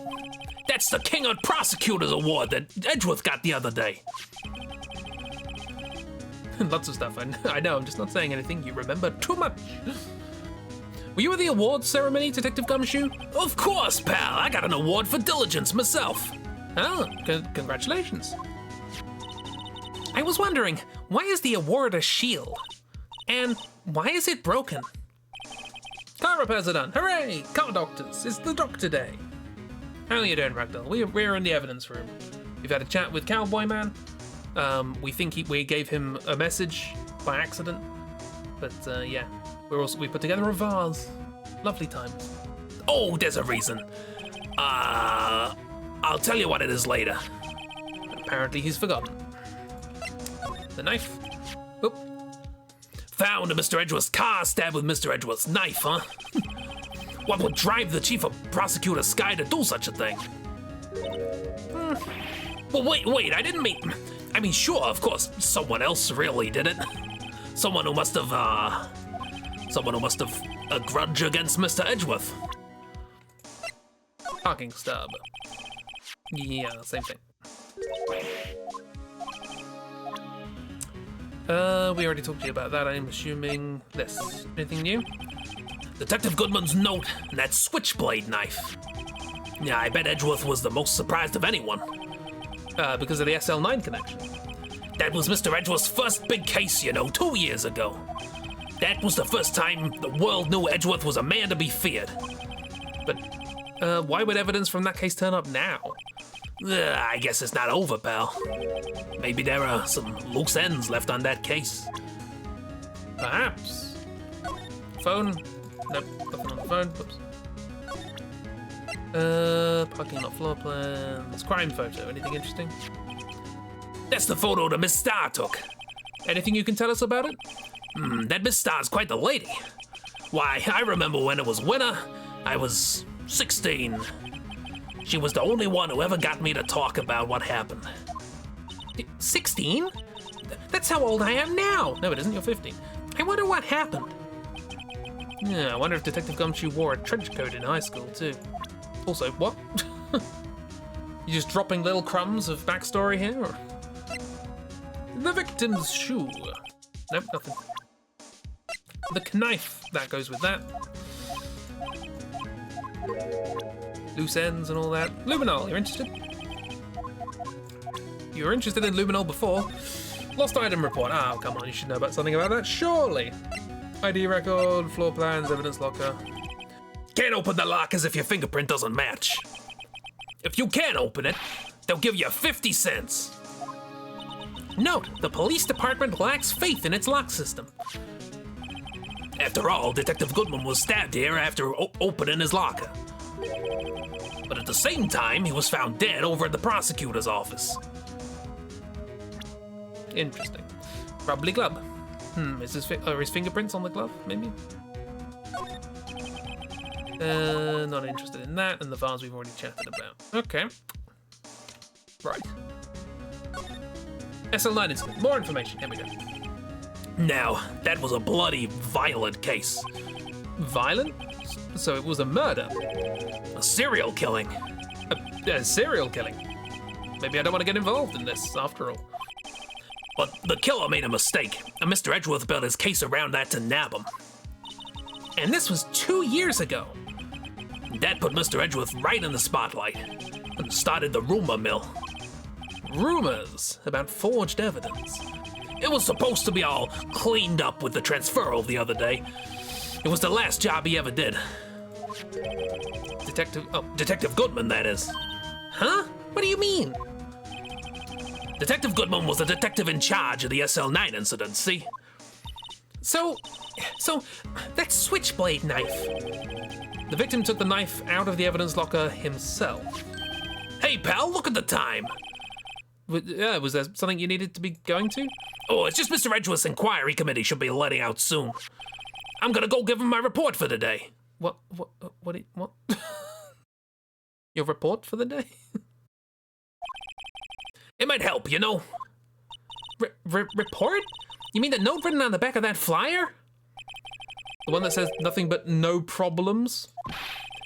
That's the King of Prosecutors Award that Edgeworth got the other day. Lots of stuff, I know, I'm just not saying anything. You remember too much. Were you at the awards ceremony, Detective Gumshoe? Of course, pal. I got an award for diligence myself. Oh, congratulations. I was wondering, why is the award a shield? And why is it broken? Car repairs are done. Hooray! Car doctors. It's the doctor day. How are you doing, Ragdoll? We're in the evidence room. We've had a chat with Cowboy Man. We think we gave him a message by accident. But yeah, we put together a vase. Lovely times. Oh, there's a reason. I'll tell you what it is later. Apparently he's forgotten. The knife. Oop. Found in Mr. Edgeworth's car, stabbed with Mr. Edgeworth's knife, huh? What would drive the chief of prosecutor Sky to do such a thing? Well, wait, I didn't mean... I mean, sure, of course, someone else really did it. Someone who must have a grudge against Mr. Edgeworth. Parking stub. Yeah, same thing. We already talked to you about that. I'm assuming this. Anything new? Detective Goodman's note and that switchblade knife. Yeah, I bet Edgeworth was the most surprised of anyone. Because of the SL9 connection. That was Mr. Edgeworth's first big case, 2 years ago. That was the first time the world knew Edgeworth was a man to be feared. But why would evidence from that case turn up now? I guess it's not over, pal. Maybe there are some loose ends left on that case. Perhaps. Phone? Nope, nothing on the phone. Whoops. Parking lot floor plans. Crime photo. Anything interesting? That's the photo that Miss Starr took. Anything you can tell us about it? That Miss Starr's quite the lady. Why, I remember when it was winter. I was 16. She was the only one who ever got me to talk about what happened. 16? That's how old I am now. No, it isn't. You're 15. I wonder what happened. Yeah, I wonder if Detective Gumshoe wore a trench coat in high school, too. Also, what? You just dropping little crumbs of backstory here? Or? The victim's shoe. Nope, nothing. The knife. That goes with that. Loose ends and all that. Luminol, you're interested? You were interested in Luminol before. Lost item report. Oh, come on, you should know about something about that, surely. ID record, floor plans, evidence locker. Can't open the lockers if your fingerprint doesn't match. If you can't open it, they'll give you 50 cents. Note, the police department lacks faith in its lock system. After all, Detective Goodman was stabbed here after opening his locker. But at the same time, he was found dead over at the prosecutor's office. Interesting. Probably glove. Is his fingerprints on the glove, maybe? Not interested in that, and the vase we've already chatted about. Okay. Right. SL9 incident. More information. Here we go. Now, that was a bloody, violent case. Violent? So it was a murder? A serial killing. A serial killing? Maybe I don't want to get involved in this, after all. But the killer made a mistake, and Mr. Edgeworth built his case around that to nab him. And this was 2 years ago. That put Mr. Edgeworth right in the spotlight, and started the rumor mill. Rumors about forged evidence. It was supposed to be all cleaned up with the transferal the other day. It was the last job he ever did. Detective Goodman, that is. Huh? What do you mean? Detective Goodman was the detective in charge of the SL9 incident, see? So that switchblade knife. The victim took the knife out of the evidence locker himself. Hey, pal, look at the time. Was there something you needed to be going to? Oh, it's just Mr. Edgeworth's inquiry committee should be letting out soon. I'm gonna go give him my report for the day. What? Your report for the day? It might help, Report? You mean the note written on the back of that flyer? The one that says nothing but no problems?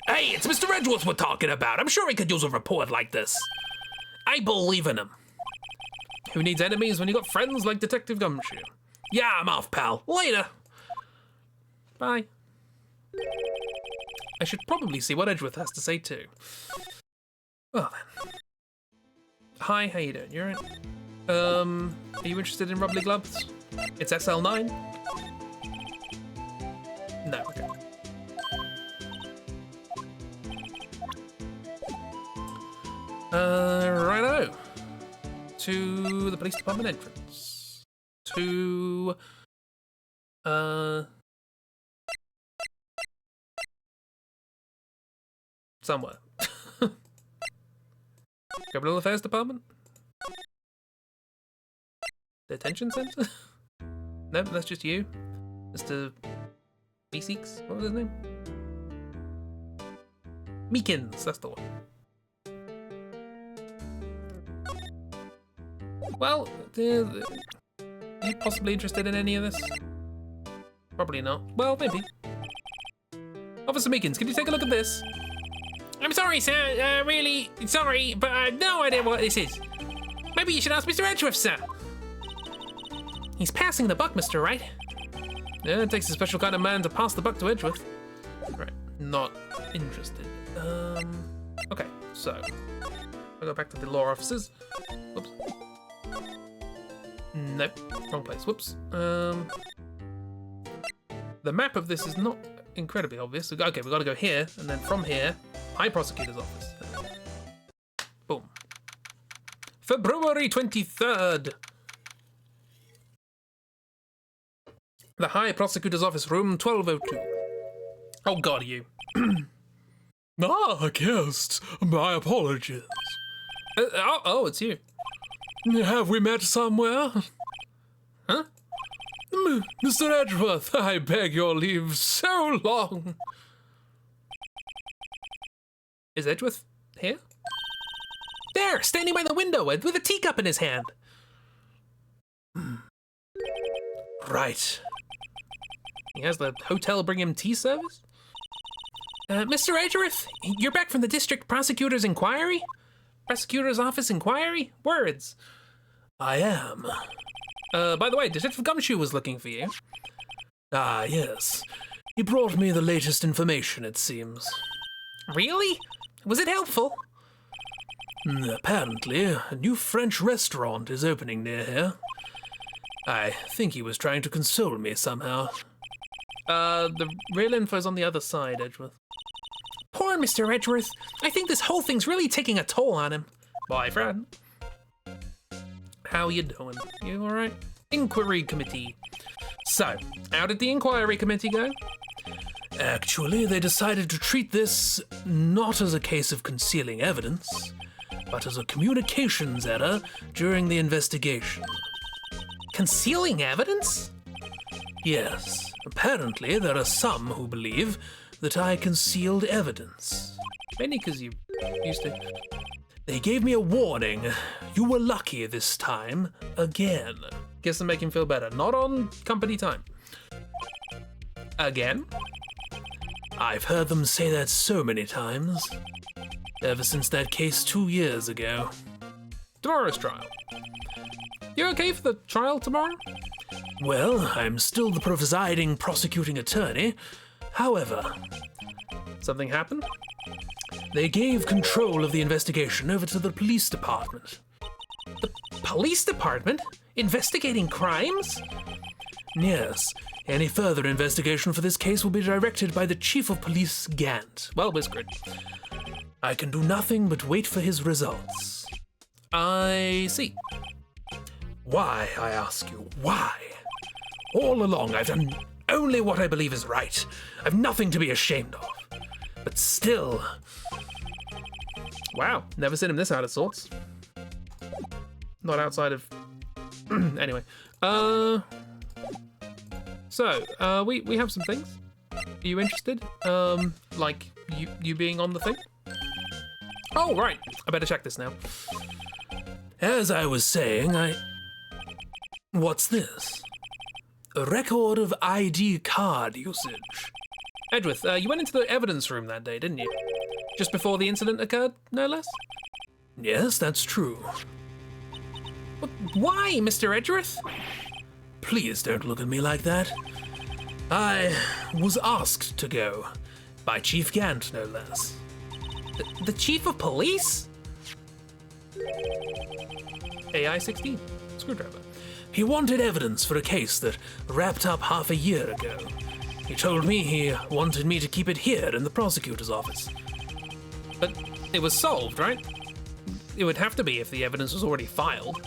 Hey, it's Mr. Edgeworth we're talking about. I'm sure he could use a report like this. I believe in him. Who needs enemies when you got friends like Detective Gumshoe? Yeah, I'm off, pal. Later. Bye. I should probably see what Edgeworth has to say too. Well then. Hi, how you doing? You alright? Are you interested in rubbly gloves? It's SL9? No, okay. Righto. To the police department entrance. To, somewhere. Criminal Affairs Department? Detention Center? Nope, that's just you. Mr. Meeseeks? What was his name? Meekins, that's the one. Well, are you possibly interested in any of this? Probably not. Well, maybe. Officer Meekins, can you take a look at this? I'm sorry, sir. Really sorry, but I have no idea what this is. Maybe you should ask Mr. Edgeworth, sir. He's passing the buck, Mr. Wright. Yeah, it takes a special kind of man to pass the buck to Edgeworth. Right, not interested. Okay, so I'll go back to the law offices. Whoops. Nope, wrong place. Whoops. The map of this is not incredibly obvious. Okay, we've got to go here, and then from here, High Prosecutor's Office. Boom. February 23rd. The High Prosecutor's Office, room 1202. Oh God, you. Guests, my apologies. Oh, it's you. Have we met somewhere? Huh? Mr. Edgeworth, I beg your leave so long. Is Edgeworth here? There, standing by the window with a teacup in his hand. Right. He has the hotel bring him tea service? Mr. Edgeworth, you're back from the district prosecutor's inquiry? Prosecutor's office inquiry? Words. I am. By the way, Detective Gumshoe was looking for you. Ah, yes. He brought me the latest information, it seems. Really? Was it helpful? Apparently, a new French restaurant is opening near here. I think he was trying to console me somehow. The real info's on the other side, Edgeworth. Poor Mr. Edgeworth. I think this whole thing's really taking a toll on him. Bye, friend. How you doing? You alright? Inquiry committee. So, how did the inquiry committee go? Actually, they decided to treat this not as a case of concealing evidence, but as a communications error during the investigation. Concealing evidence? Yes. Apparently, there are some who believe that I concealed evidence. Mainly because you used to. They gave me a warning. You were lucky this time, again. Guess to make him feel better. Not on company time. Again? I've heard them say that so many times. Ever since that case 2 years ago. Tomorrow's trial. You okay for the trial tomorrow? Well, I'm still the presiding prosecuting attorney. However, Something happened? they gave control of the investigation over to the police department. Police department? Investigating crimes? Yes, any further investigation for this case will be directed by the Chief of Police Gant. Well whispered. I can do nothing but wait for his results. I see. Why, I ask you, why? All along I've done only what I believe is right. I've nothing to be ashamed of. But still... Wow, never seen him this out of sorts. Not outside of... Anyway. So, we have some things. Are you interested? Like, you being on the thing? Oh, right. I better check this now. As I was saying, What's this? A record of ID card usage. Edgeworth, you went into the evidence room that day, didn't you? Just before the incident occurred, no less? Yes, that's true. Why, Mr. Edgeworth? Please don't look at me like that. I was asked to go. By Chief Gant, no less. The chief of police? AI-16, screwdriver. He wanted evidence for a case that wrapped up half a year ago. He told me he wanted me to keep it here in the prosecutor's office. But it was solved, right? It would have to be if the evidence was already filed.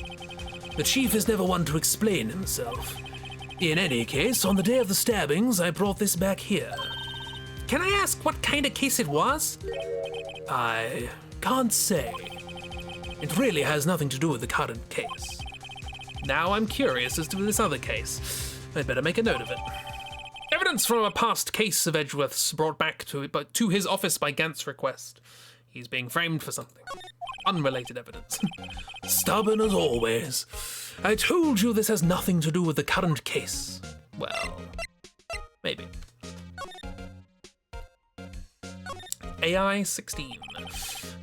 The chief is never one to explain himself. In any case, on the day of the stabbings, I brought this back here. Can I ask what kind of case it was? I can't say. It really has nothing to do with the current case. Now I'm curious as to this other case. I'd better make a note of it. Evidence from a past case of Edgeworth's brought back to his office by Gant's request. He's being framed for something. Unrelated evidence. Stubborn as always. I told you this has nothing to do with the current case. Well, maybe. AI-16.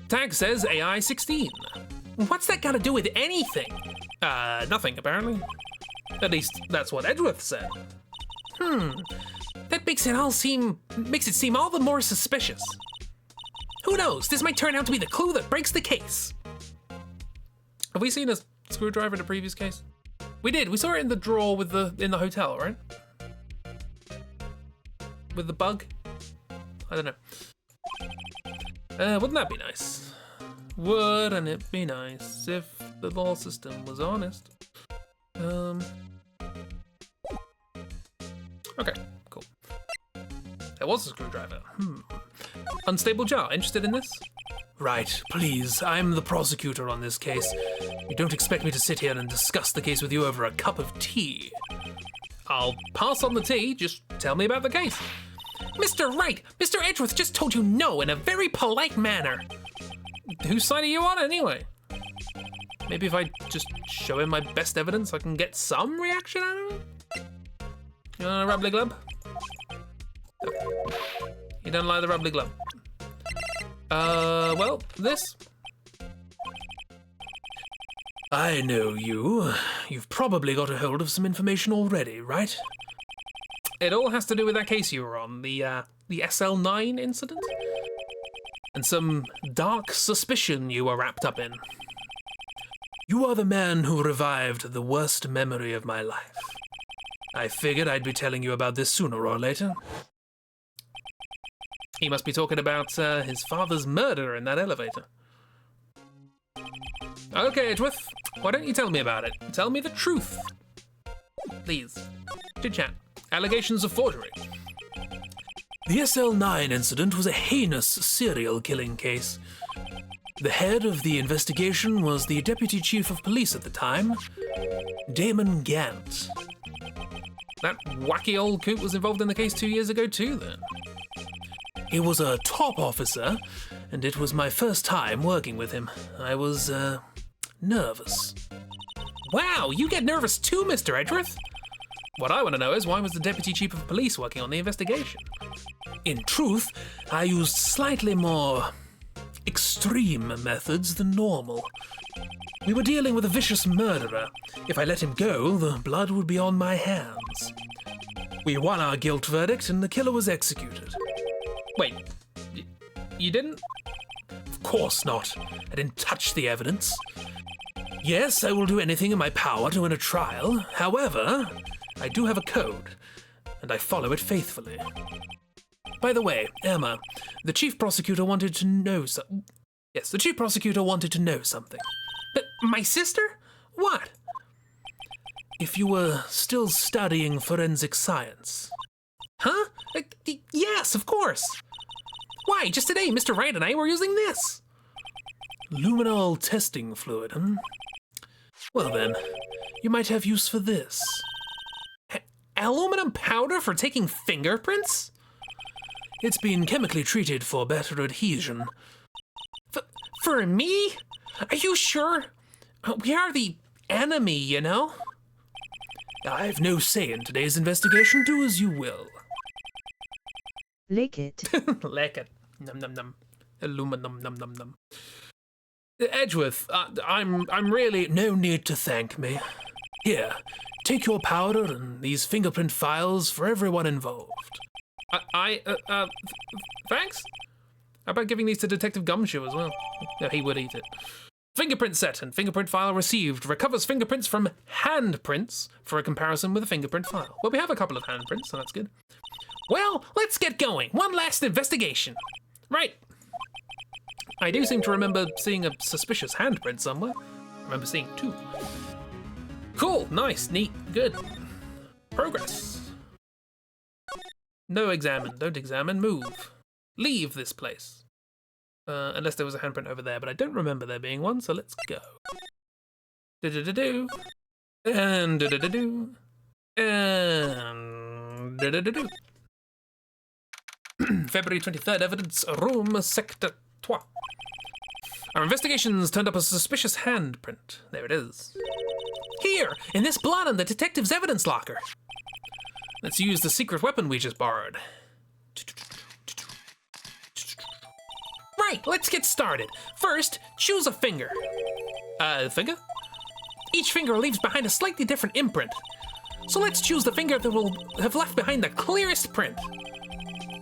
Tag says AI-16. What's that got to do with anything? Nothing, apparently. At least, that's what Edgeworth said. That makes it seem all the more suspicious. Who knows? This might turn out to be the clue that breaks the case. Have we seen a screwdriver in a previous case? We did. We saw it in the drawer in the hotel, right? With the bug? I don't know. Wouldn't that be nice? Wouldn't it be nice if the law system was honest? Okay, cool. There was a screwdriver. Unstable jar. Interested in this? Right, please, I'm the prosecutor on this case. You don't expect me to sit here and discuss the case with you over a cup of tea. I'll pass on the tea, just tell me about the case. Mr. Wright, Mr. Edgeworth just told you no in a very polite manner. Whose side are you on anyway? Maybe if I just show him my best evidence, I can get some reaction out of him? You want a rubbly glub? You don't like the rubbly glub? Well, this? I know you. You've probably got a hold of some information already, right? It all has to do with that case you were on, the SL9 incident? And some dark suspicion you were wrapped up in. You are the man who revived the worst memory of my life. I figured I'd be telling you about this sooner or later. He must be talking about his father's murder in that elevator. Okay, Edgeworth, why don't you tell me about it? Tell me the truth. Please. Chit-chat. Allegations of forgery. The SL9 incident was a heinous serial killing case. The head of the investigation was the deputy chief of police at the time, Damon Gant. That wacky old coot was involved in the case 2 years ago too, then. He was a top officer, and it was my first time working with him. I was, nervous. Wow, you get nervous too, Mr. Edgeworth? What I want to know is why was the deputy chief of police working on the investigation? In truth, I used slightly more extreme methods than normal. We were dealing with a vicious murderer. If I let him go, the blood would be on my hands. We won our guilt verdict, and the killer was executed. Wait, you didn't? Of course not. I didn't touch the evidence. Yes, I will do anything in my power to win a trial. However, I do have a code, and I follow it faithfully. By the way, Emma, the chief prosecutor wanted to know something. Yes, the chief prosecutor wanted to know something. But my sister? What? If you were still studying forensic science. Huh? Yes, of course. Why, just today, Mr. Wright and I were using this. Luminol testing fluid, hmm? Well then, you might have use for this. Aluminum powder for taking fingerprints? It's been chemically treated for better adhesion. For me? Are you sure? We are the enemy, you know? I've no say in today's investigation. Do as you will. Lick it. Lick it. Num num num. Aluminum num num num. Edgeworth, I'm really... No need to thank me. Here, take your powder and these fingerprint files for everyone involved. Thanks? How about giving these to Detective Gumshoe as well? No, he would eat it. Fingerprint set and fingerprint file received recovers fingerprints from handprints for a comparison with a fingerprint file. Well, we have a couple of handprints, so that's good. Well, let's get going. One last investigation. Right. I do seem to remember seeing a suspicious handprint somewhere. I remember seeing 2. Cool, nice, neat, good. Progress. No examine, don't examine, move. Leave this place. Unless there was a handprint over there, but I don't remember there being one, so let's go. Do-do-do-do. And do-do-do-do. And do-do-do-do. February 23rd, evidence room, sector 3. Our investigations turned up a suspicious handprint. There it is. Here, in this blood in the detective's evidence locker. Let's use the secret weapon we just borrowed. Right, let's get started. First, choose a finger. Finger? Each finger leaves behind a slightly different imprint. So let's choose the finger that will have left behind the clearest print.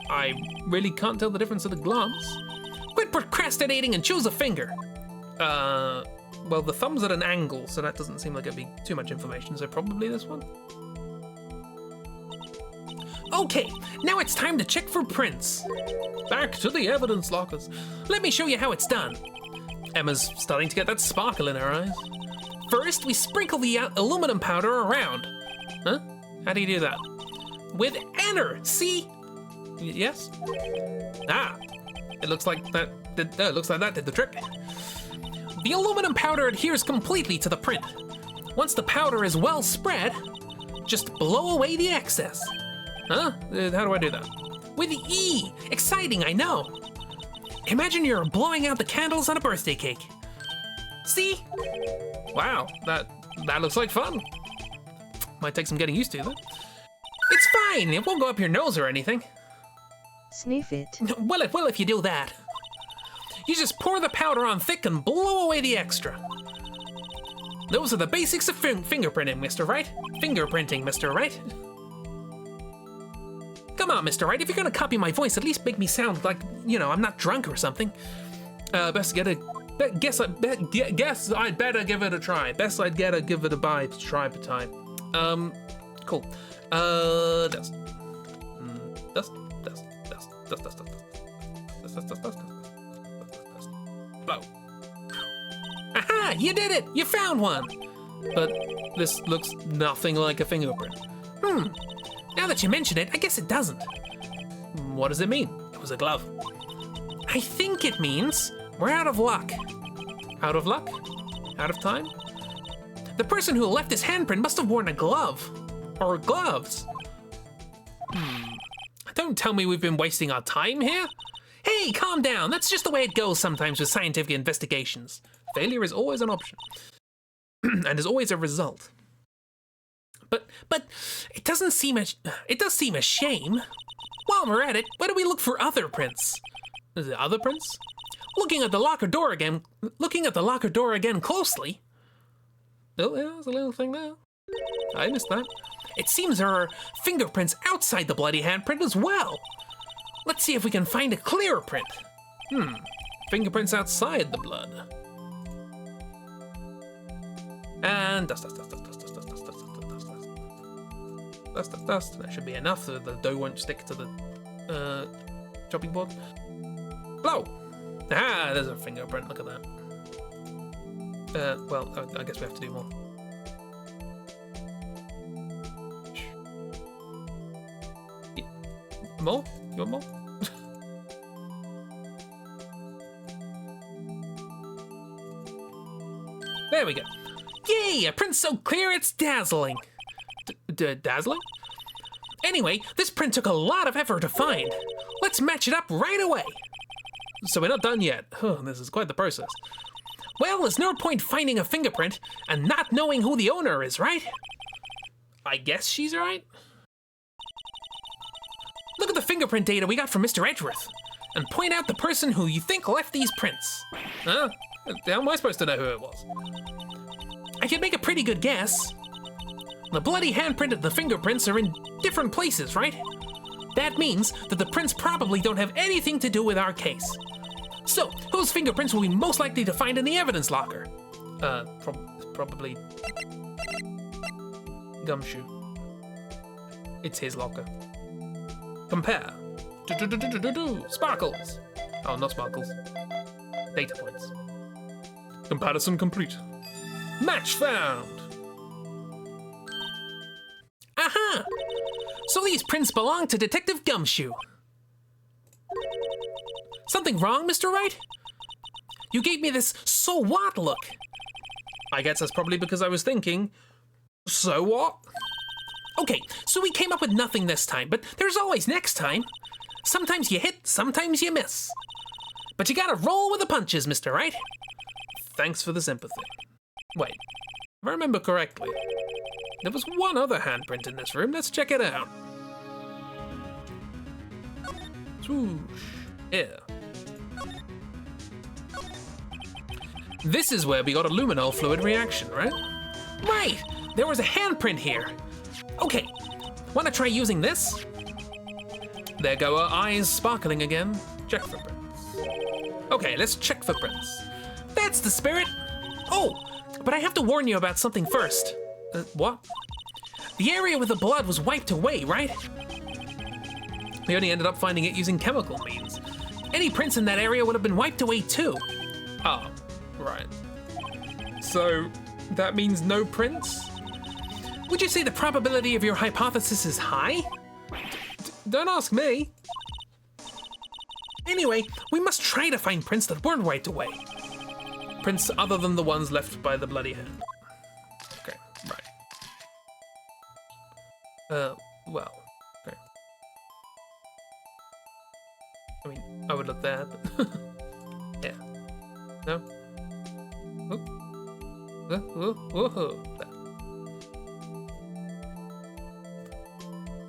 I really can't tell the difference at a glance. Quit procrastinating and choose a finger. Well, the thumb's at an angle, so that doesn't seem like it'd be too much information, so probably this one. Okay, now it's time to check for prints. Back to the evidence lockers. Let me show you how it's done. Emma's starting to get that sparkle in her eyes. First, we sprinkle the aluminum powder around. Huh? How do you do that? With enter, see? Yes? Ah, it looks like that did the trick. The aluminum powder adheres completely to the print. Once the powder is well spread, just blow away the excess. Huh? How do I do that? With E! Exciting, I know. Imagine you're blowing out the candles on a birthday cake. See? Wow, that looks like fun. Might take some getting used to, though. It's fine, it won't go up your nose or anything. Sniff it. Well, it will if you do that. You just pour the powder on thick and blow away the extra. Those are the basics of fingerprinting, Mr. Wright. Fingerprinting, Mr. Wright. Come on, Mr. Wright, if you're gonna copy my voice, at least make me sound like, you know, I'm not drunk or something. Guess I'd better give it a try. Best I'd get a give it a bye to try per time. Cool. Dust. Dust. Blow. Aha! You did it! You found one! But this looks nothing like a fingerprint. Now that you mention it, I guess it doesn't. What does it mean? It was a glove. I think it means we're out of luck. Out of luck? Out of time? The person who left his handprint must have worn a glove. Or gloves. Don't tell me we've been wasting our time here. Hey, calm down. That's just the way it goes sometimes with scientific investigations. Failure is always an option. And is always a result. But it does seem a shame. While we're at it, why don't we look for other prints? Is it other prints? Looking at the locker door again closely. Oh, yeah, there's a little thing there. I missed that. It seems there are fingerprints outside the bloody handprint as well. Let's see if we can find a clearer print. Fingerprints outside the blood. And dust. That should be enough so the dough won't stick to the chopping board. Blow! Ah, there's a fingerprint, look at that. Well, I guess we have to do more. More? You want more? There we go. Yay! A print so clear it's dazzling. Dazzling? Anyway, this print took a lot of effort to find. Let's match it up right away. So we're not done yet. Oh, this is quite the process. Well, there's no point finding a fingerprint and not knowing who the owner is, right? I guess she's right. Look at the fingerprint data we got from Mr. Edgeworth and point out the person who you think left these prints. Huh? How am I supposed to know who it was? I could make a pretty good guess. The bloody handprint and the fingerprints are in different places, right? That means that the prints probably don't have anything to do with our case. So, whose fingerprints will we most likely to find in the evidence locker? Probably Gumshoe. It's his locker. Compare. Sparkles. Oh, not sparkles. Data points. Comparison complete. Match found. Aha! So these prints belong to Detective Gumshoe. Something wrong, Mr. Wright? You gave me this so what look. I guess that's probably because I was thinking, so what? Okay, so we came up with nothing this time, but there's always next time. Sometimes you hit, sometimes you miss. But you gotta roll with the punches, Mr. Wright. Thanks for the sympathy. Wait, if I remember correctly, there was one other handprint in this room. Let's check it out. Swoosh. Here. This is where we got a luminol fluid reaction, right? Right! There was a handprint here. Okay, wanna try using this? There go our eyes sparkling again. Check footprints. Okay, let's check footprints. That's the spirit! Oh, but I have to warn you about something first. What? The area with the blood was wiped away, right? We only ended up finding it using chemical means. Any prints in that area would have been wiped away too. Oh, right. So, that means no prints? Would you say the probability of your hypothesis is high? Don't ask me. Anyway, we must try to find prints that weren't wiped away. Prints other than the ones left by the bloody hand. Okay, right. Well, okay. I mean, I would look there, but yeah. No? Whoa. There.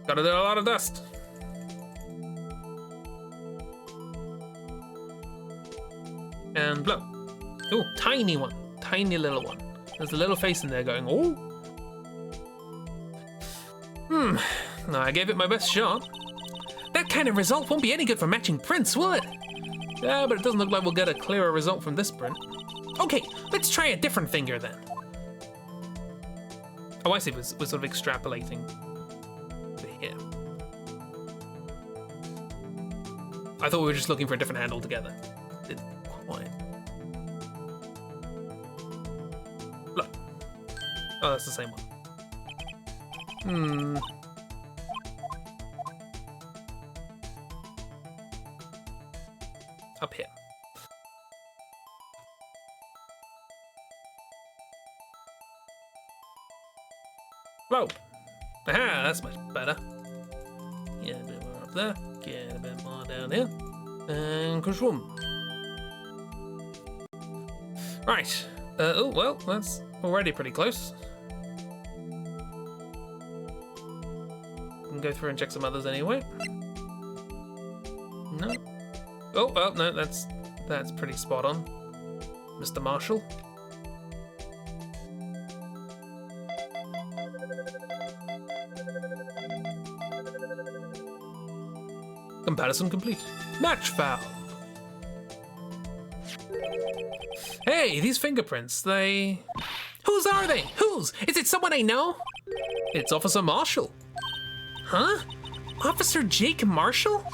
Gotta do a lot of dust. And blow. Ooh, tiny one. Tiny little one. There's a little face in there going, oh. No, I gave it my best shot. That kind of result won't be any good for matching prints, will it? Yeah, but it doesn't look like we'll get a clearer result from this print. Okay, let's try a different finger then. Oh, I see, we're sort of extrapolating to here. I thought we were just looking for a different hand altogether. Didn't quite. Look. Oh, that's the same one. Up here. Whoa! Aha, that's much better. Get a bit more up there, get a bit more down here, and kashwoom. Right. Oh, well, that's already pretty close. We can go through and check some others anyway. No. Oh, well, no, that's pretty spot on, Mr. Marshall. Comparison complete. Match found. Hey, these fingerprints, they... Whose are they? Whose? Is it someone I know? It's Officer Marshall. Huh? Officer Jake Marshall?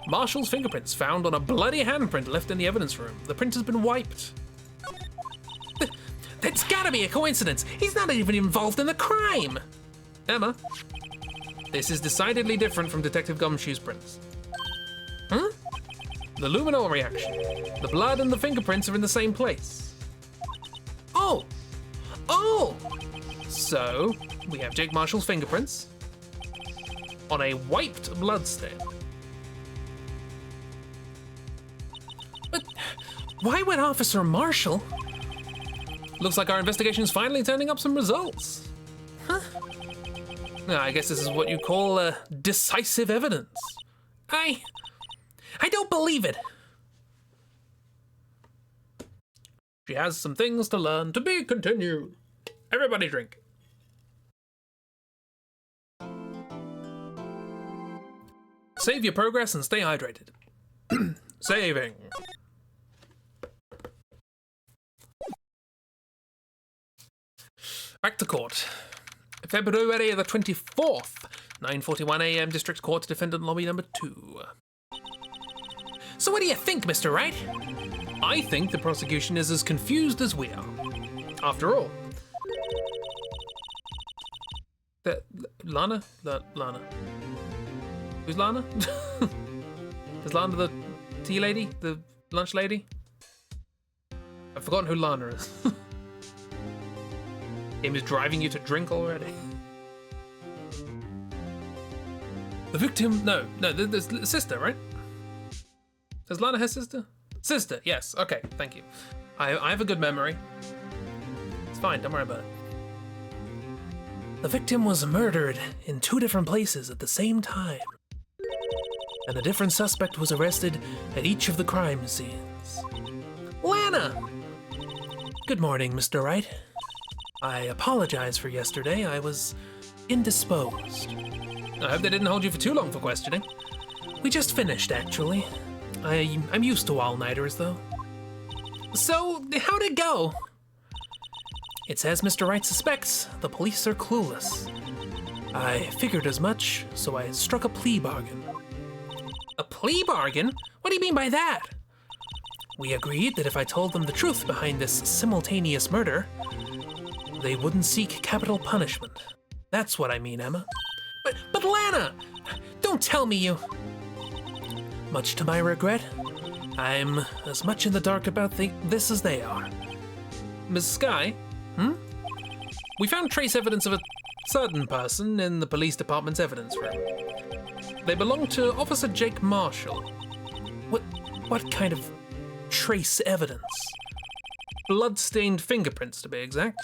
Marshall's fingerprints found on a bloody handprint left in the evidence room. The print has been wiped. That's gotta be a coincidence. He's not even involved in the crime. Emma, this is decidedly different from Detective Gumshoe's prints. Huh? The luminol reaction. The blood and the fingerprints are in the same place. Oh! So, we have Jake Marshall's fingerprints on a wiped bloodstain. But why would Officer Marshall? Looks like our investigation's finally turning up some results. Huh? I guess this is what you call decisive evidence. I don't believe it. She has some things to learn. To be continued. Everybody drink. Save your progress and stay hydrated. Saving. Back to court. February the 24th, 9:41 a.m. District Court, Defendant Lobby number 2. So what do you think, Mr. Wright? I think the prosecution is as confused as we are. After all, Lana? Lana. Who's Lana? Is Lana the tea lady? The lunch lady? I've forgotten who Lana is. Game is driving you to drink already. The victim, no, there's the sister, right? Is Lana her sister? Sister, yes, okay, thank you. I have a good memory. It's fine, don't worry about it. The victim was murdered in 2 different places at the same time. And a different suspect was arrested at each of the crime scenes. Lana! Good morning, Mr. Wright. I apologize for yesterday. I was indisposed. I hope they didn't hold you for too long for questioning. We just finished, actually. I'm used to all-nighters, though. So, how'd it go? It's as Mr. Wright suspects. The police are clueless. I figured as much, so I struck a plea bargain. A plea bargain? What do you mean by that? We agreed that if I told them the truth behind this simultaneous murder, they wouldn't seek capital punishment. That's what I mean, Emma. But Lana! Don't tell me you... Much to my regret, I'm as much in the dark about this as they are. Ms. Skye? We found trace evidence of a certain person in the police department's evidence room. They belong to Officer Jake Marshall. What kind of trace evidence? Blood-stained fingerprints, to be exact.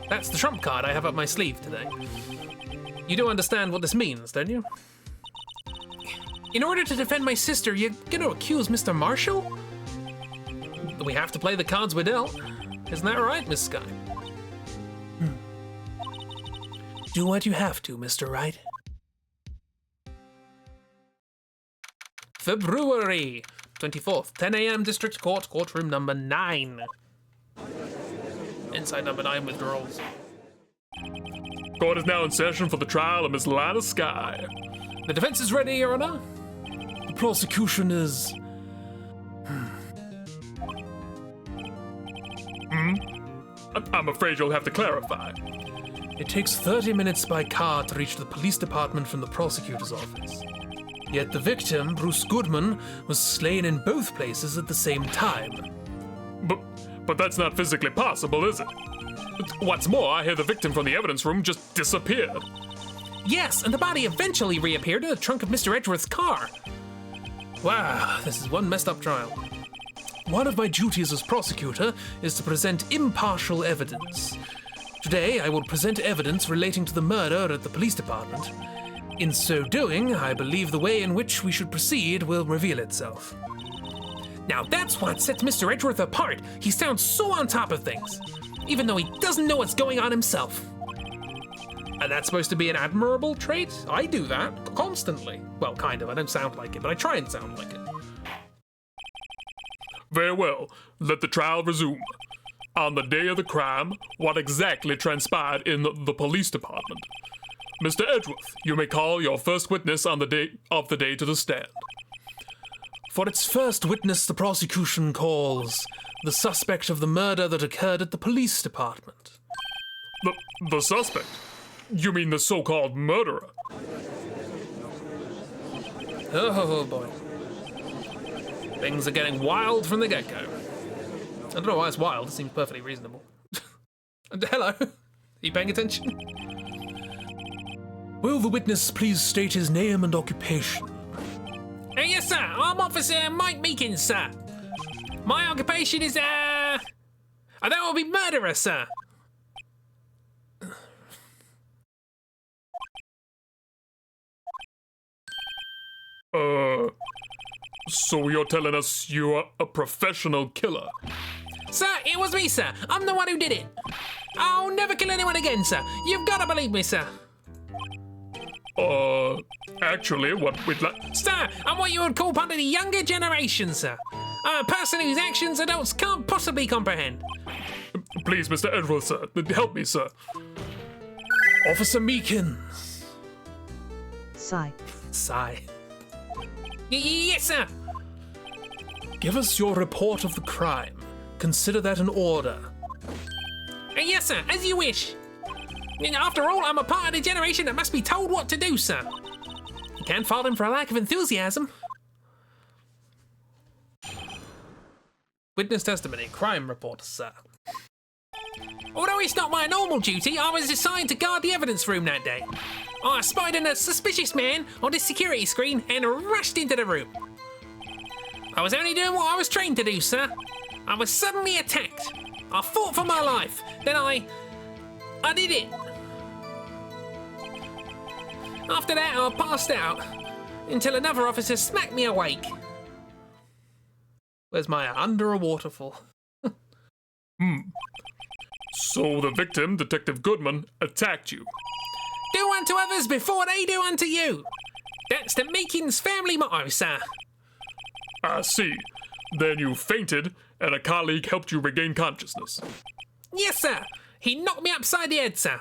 That's the trump card I have up my sleeve today. You do understand what this means, don't you? In order to defend my sister, you're gonna accuse Mr. Marshall? We have to play the cards we're dealt. Isn't that right, Miss Skye? Do what you have to, Mr. Wright. February 24th, 10 a.m. District Court, courtroom number 9. Inside number 9 withdrawals. Court is now in session for the trial of Miss Lana Skye. The defense is ready, Your Honor. The prosecution is... I'm afraid you'll have to clarify. It takes 30 minutes by car to reach the police department from the prosecutor's office. Yet the victim, Bruce Goodman, was slain in both places at the same time. But that's not physically possible, is it? What's more, I hear the victim from the evidence room just disappeared. Yes, and the body eventually reappeared in the trunk of Mr. Edgeworth's car. Wow, this is one messed up trial. One of my duties as prosecutor is to present impartial evidence. Today, I will present evidence relating to the murder at the police department. In so doing, I believe the way in which we should proceed will reveal itself. Now that's what sets Mr. Edgeworth apart. He sounds so on top of things, even though he doesn't know what's going on himself. And that's supposed to be an admirable trait? I do that constantly. Well, kind of. I don't sound like it, but I try and sound like it. Very well. Let the trial resume. On the day of the crime, what exactly transpired in the police department? Mr. Edgeworth, you may call your first witness on the day to the stand. For its first witness, the prosecution calls the suspect of the murder that occurred at the police department. The suspect? You mean the so-called murderer? Oh boy. Things are getting wild from the get-go. I don't know why it's wild, it seems perfectly reasonable. Hello, are you paying attention? Will the witness please state his name and occupation? Yes, sir. I'm Officer Mike Meekins, sir. My occupation is, that will be murderer, sir. So you're telling us you're a professional killer? Sir, it was me, sir. I'm the one who did it. I'll never kill anyone again, sir. You've got to believe me, sir. Actually, what we'd like... Sir, I'm what you would call part of the younger generation, sir. I'm a person whose actions adults can't possibly comprehend. Please, Mr. Edgeworth, sir. Help me, sir. Officer Meekins. Sigh. Sigh. Yes, sir. Give us your report of the crime. Consider that an order. Yes, sir, as you wish. After all, I'm a part of the generation that must be told what to do, sir. You can't fault him for a lack of enthusiasm. Witness testimony, crime report, sir. Although it's not my normal duty, I was assigned to guard the evidence room that day. I spotted a suspicious man on the security screen and rushed into the room. I was only doing what I was trained to do, sir. I was suddenly attacked. I fought for my life. Then I did it. After that, I passed out until another officer smacked me awake. Where's my under a waterfall? So the victim, Detective Goodman, attacked you. Do unto others before they do unto you. That's the Meekins family motto, sir. I see. Then you fainted, and a colleague helped you regain consciousness. Yes, sir. He knocked me upside the head, sir.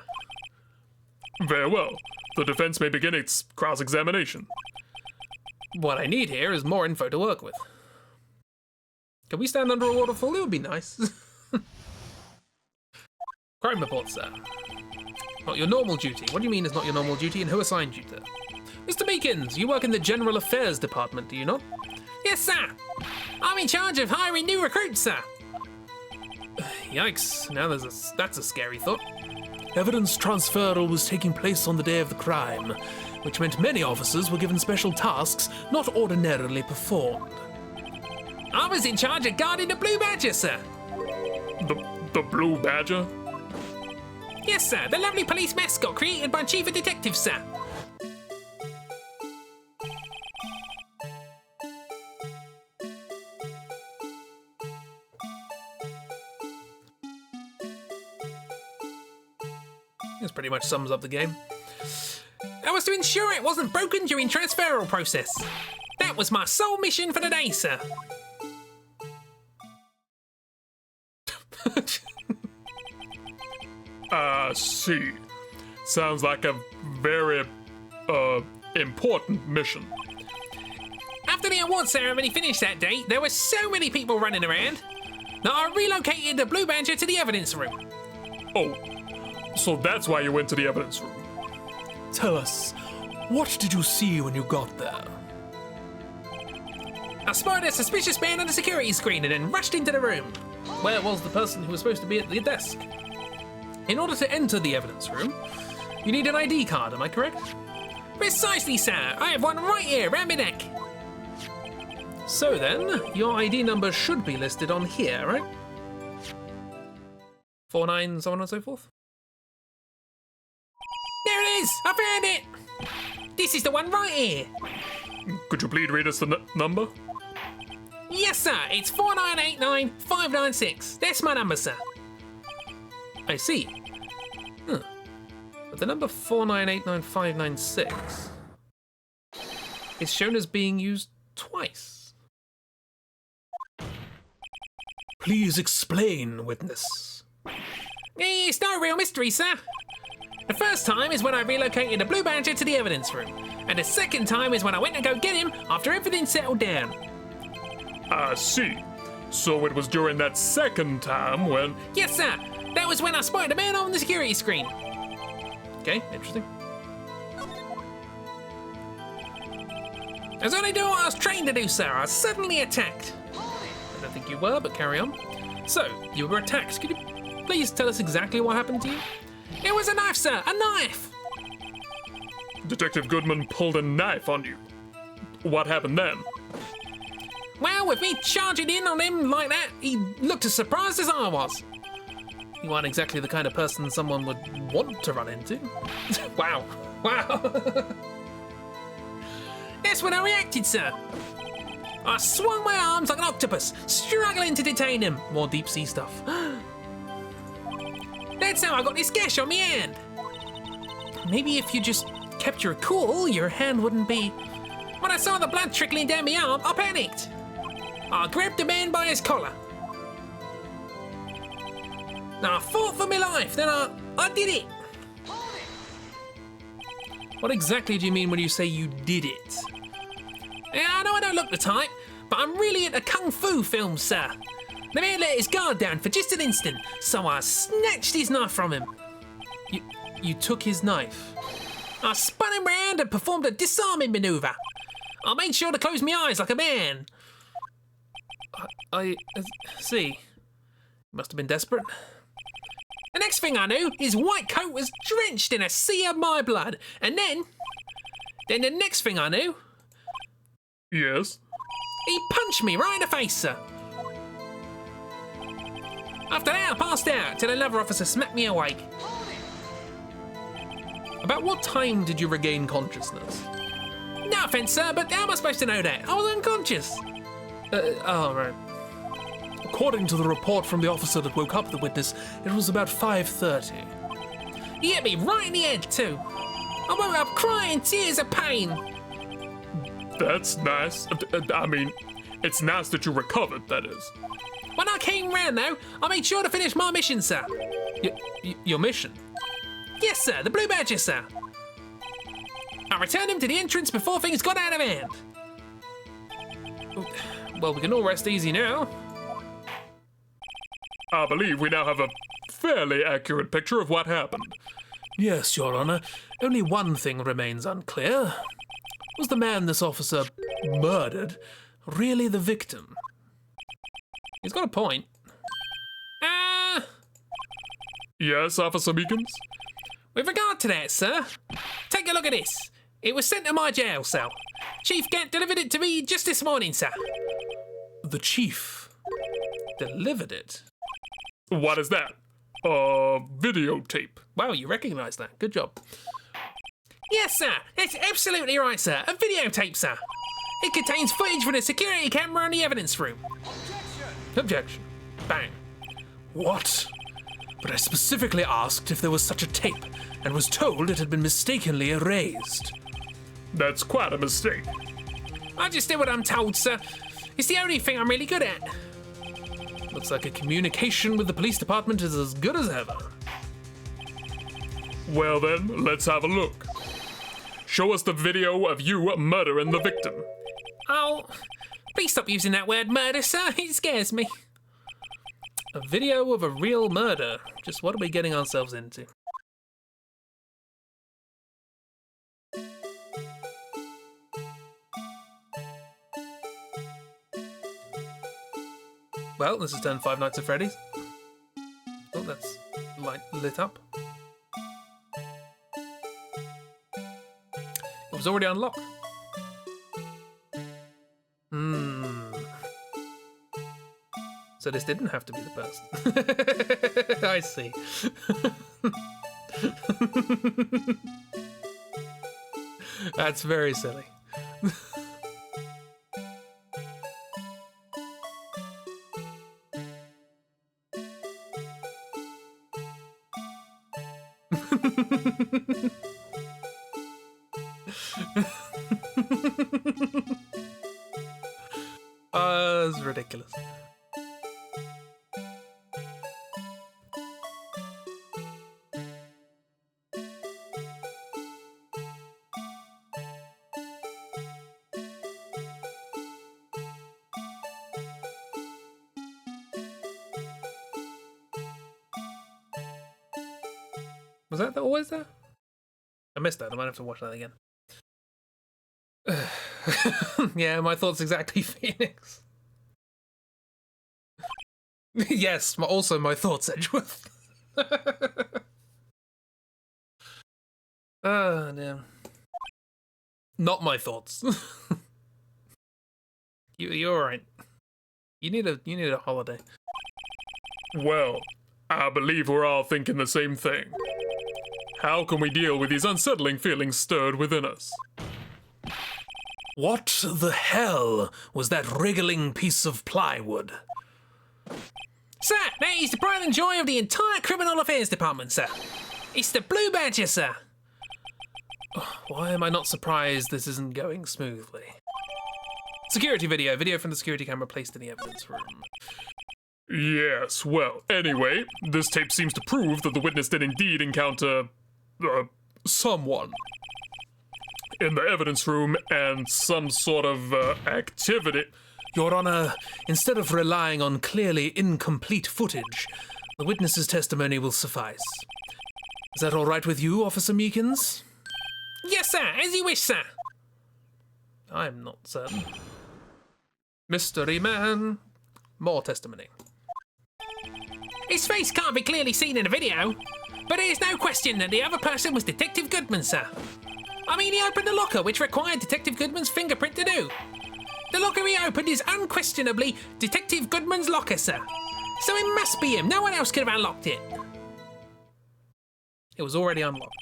Very well. The defense may begin its cross-examination. What I need here is more info to work with. Can we stand under a waterfall? It would be nice. Crime report, sir. Not your normal duty. What do you mean it's not your normal duty, and who assigned you to? Mr. Meekins, you work in the General Affairs Department, do you not? Yes, sir. I'm in charge of hiring new recruits, sir. Yikes, now that's a scary thought. Evidence transferal was taking place on the day of the crime, which meant many officers were given special tasks not ordinarily performed. I was in charge of guarding the Blue Badger, sir. The Blue Badger? Yes, sir. The lovely police mascot created by Chief of Detectives, sir. This pretty much sums up the game. I was to ensure it wasn't broken during transferal process. That was my sole mission for the day, sir. I see. Sounds like a very, important mission. After the award ceremony finished that day, there were so many people running around that I relocated the Blue Badger to the evidence room. Oh, so that's why you went to the evidence room. Tell us, what did you see when you got there? I spotted a suspicious man on the security screen and then rushed into the room. Where was the person who was supposed to be at the desk? In order to enter the evidence room, you need an ID card, am I correct? Precisely, sir. I have one right here, round my neck. So then, your ID number should be listed on here, right? 49, so on and so forth? There it is! I found it! This is the one right here. Could you please read us the number? Yes, sir. It's 4989596. That's my number, sir. I see. But the number 4989596 is shown as being used twice. Please explain, witness. It's no real mystery, sir. The first time is when I relocated the Blue Badger to the evidence room. And the second time is when I went to go get him after everything settled down. I see. So it was during that second time when... Yes, sir. That was when I spotted a man on the security screen. Okay, interesting. I was only doing what I was trained to do, sir. I was suddenly attacked. I don't think you were, but carry on. So, you were attacked. Could you please tell us exactly what happened to you? It was a knife, sir. A knife. Detective Goodman pulled a knife on you. What happened then? Well, with me charging in on him like that, he looked as surprised as I was. You aren't exactly the kind of person someone would want to run into. Wow. That's when I reacted, sir. I swung my arms like an octopus, struggling to detain him. More deep sea stuff. That's how I got this gash on my hand. Maybe if you just kept your cool, your hand wouldn't be... When I saw the blood trickling down my arm, I panicked. I grabbed the man by his collar. Now I fought for my life, then I did it. What exactly do you mean when you say you did it? Yeah, I know I don't look the type, but I'm really into kung fu films, sir. The man let his guard down for just an instant, so I snatched his knife from him. You took his knife? I spun him round and performed a disarming maneuver. I made sure to close my eyes like a man. I see. Must have been desperate. The next thing I knew, his white coat was drenched in a sea of my blood. And then the next thing I knew... Yes? He punched me right in the face, sir. After that, I passed out till another officer smacked me awake. About what time did you regain consciousness? No offence, sir, but how am I supposed to know that? I was unconscious. Right. According to the report from the officer that woke up the witness, it was about 5:30. He hit me right in the head, too. I woke up crying tears of pain. That's nice. I mean, it's nice that you recovered, that is. When I came round, though, I made sure to finish my mission, sir. Your mission? Yes, sir, the Blue Badger, sir. I returned him to the entrance before things got out of hand. Well, we can all rest easy now. I believe we now have a fairly accurate picture of what happened. Yes, Your Honor. Only one thing remains unclear. Was the man this officer murdered really the victim? He's got a point. Yes, Officer Meekins? With regard to that, sir, take a look at this. It was sent to my jail cell. Chief Gant delivered it to me just this morning, sir. The chief delivered it? What is that? Videotape. Wow, you recognise that. Good job. Yes, sir. That's absolutely right, sir. A videotape, sir. It contains footage from the security camera in the evidence room. Objection. Bang. What? But I specifically asked if there was such a tape and was told it had been mistakenly erased. That's quite a mistake. I just did what I'm told, sir. It's the only thing I'm really good at. Looks like a communication with the police department is as good as ever. Well then, let's have a look. Show us the video of you murdering the victim. Oh, please stop using that word murder, sir. It scares me. A video of a real murder. Just what are we getting ourselves into? Well, this is turn 5 Nights at Freddy's. Oh, that's lit up. It was already unlocked. So this didn't have to be the person. I see. That's very silly. It's ridiculous. Was that always there? I missed that. I might have to watch that again. Yeah, my thoughts exactly, Phoenix. Yes, also my thoughts, Edgeworth. Oh, damn. Not my thoughts. You're alright. You need a holiday. Well, I believe we're all thinking the same thing. How can we deal with these unsettling feelings stirred within us? What the hell was that wriggling piece of plywood? Sir, that is the pride and joy of the entire Criminal Affairs Department, sir. It's the Blue Badger, sir. Why am I not surprised this isn't going smoothly? Security video. Video from the security camera placed in the evidence room. Yes, well, anyway, this tape seems to prove that the witness did indeed encounter, someone in the evidence room and some sort of, activity. Your Honor, instead of relying on clearly incomplete footage, the witness's testimony will suffice. Is that all right with you, Officer Meekins? Yes, sir, as you wish, sir. I'm not certain. Mystery Man. More testimony. His face can't be clearly seen in the video, but there is no question that the other person was Detective Goodman, sir. I mean, he opened the locker, which required Detective Goodman's fingerprint to do. The locker he opened is unquestionably Detective Goodman's locker, sir. So it must be him. No one else could have unlocked it. It was already unlocked.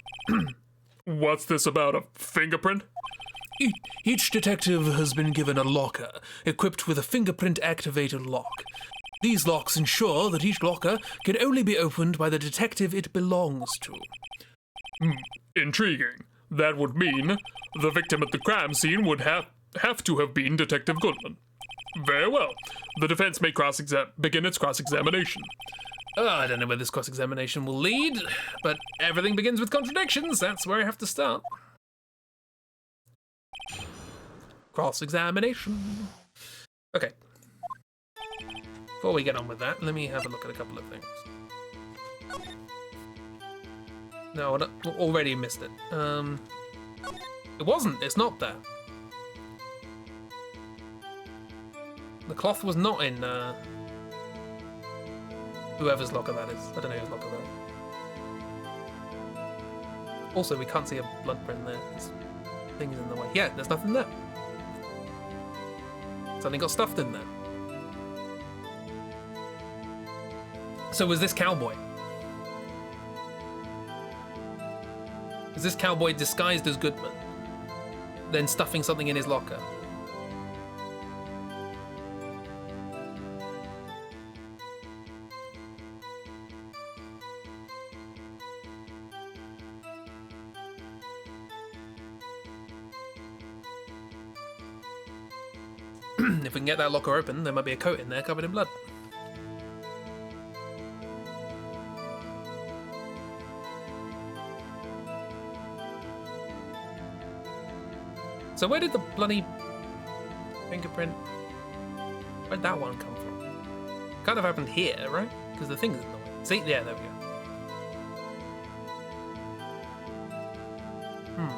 What's this about, a fingerprint? Each detective has been given a locker, equipped with a fingerprint-activated lock. These locks ensure that each locker can only be opened by the detective it belongs to. Intriguing. That would mean the victim at the crime scene would have to have been Detective Goodman. Very well. The defense may begin its cross-examination. I don't know where this cross-examination will lead, but everything begins with contradictions. That's where I have to start. Cross-examination. Okay. Before we get on with that, let me have a look at a couple of things. No, I already missed it. It wasn't. It's not there. The cloth was not in whoever's locker that is. I don't know whose locker that is. Also, we can't see a blood print there. This thing's in the way. Yeah, there's nothing there. Something got stuffed in there. So was this cowboy? Is this cowboy disguised as Goodman? Then stuffing something in his locker? If we can get that locker open, there might be a coat in there covered in blood. So where did the bloody fingerprint... Where'd that one come from? Kind of happened here, right? Because the thing's in the way. See? Yeah, there we go.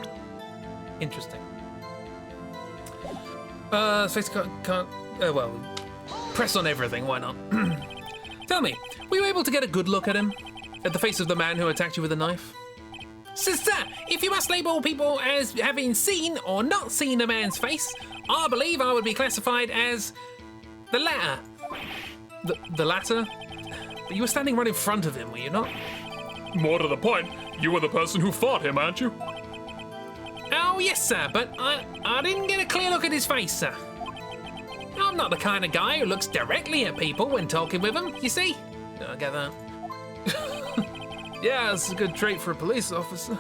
Interesting. Face can't well, press on everything, why not? Tell me, were you able to get a good look at him? At the face of the man who attacked you with a knife? Sir, if you must label people as having seen or not seen a man's face, I believe I would be classified as the latter. The latter? But you were standing right in front of him, were you not? More to the point, you were the person who fought him, aren't you? Oh, yes, sir, but I didn't get a clear look at his face, sir. I'm not the kind of guy who looks directly at people when talking with them, you see? I get that. Yeah, it's a good trait for a police officer.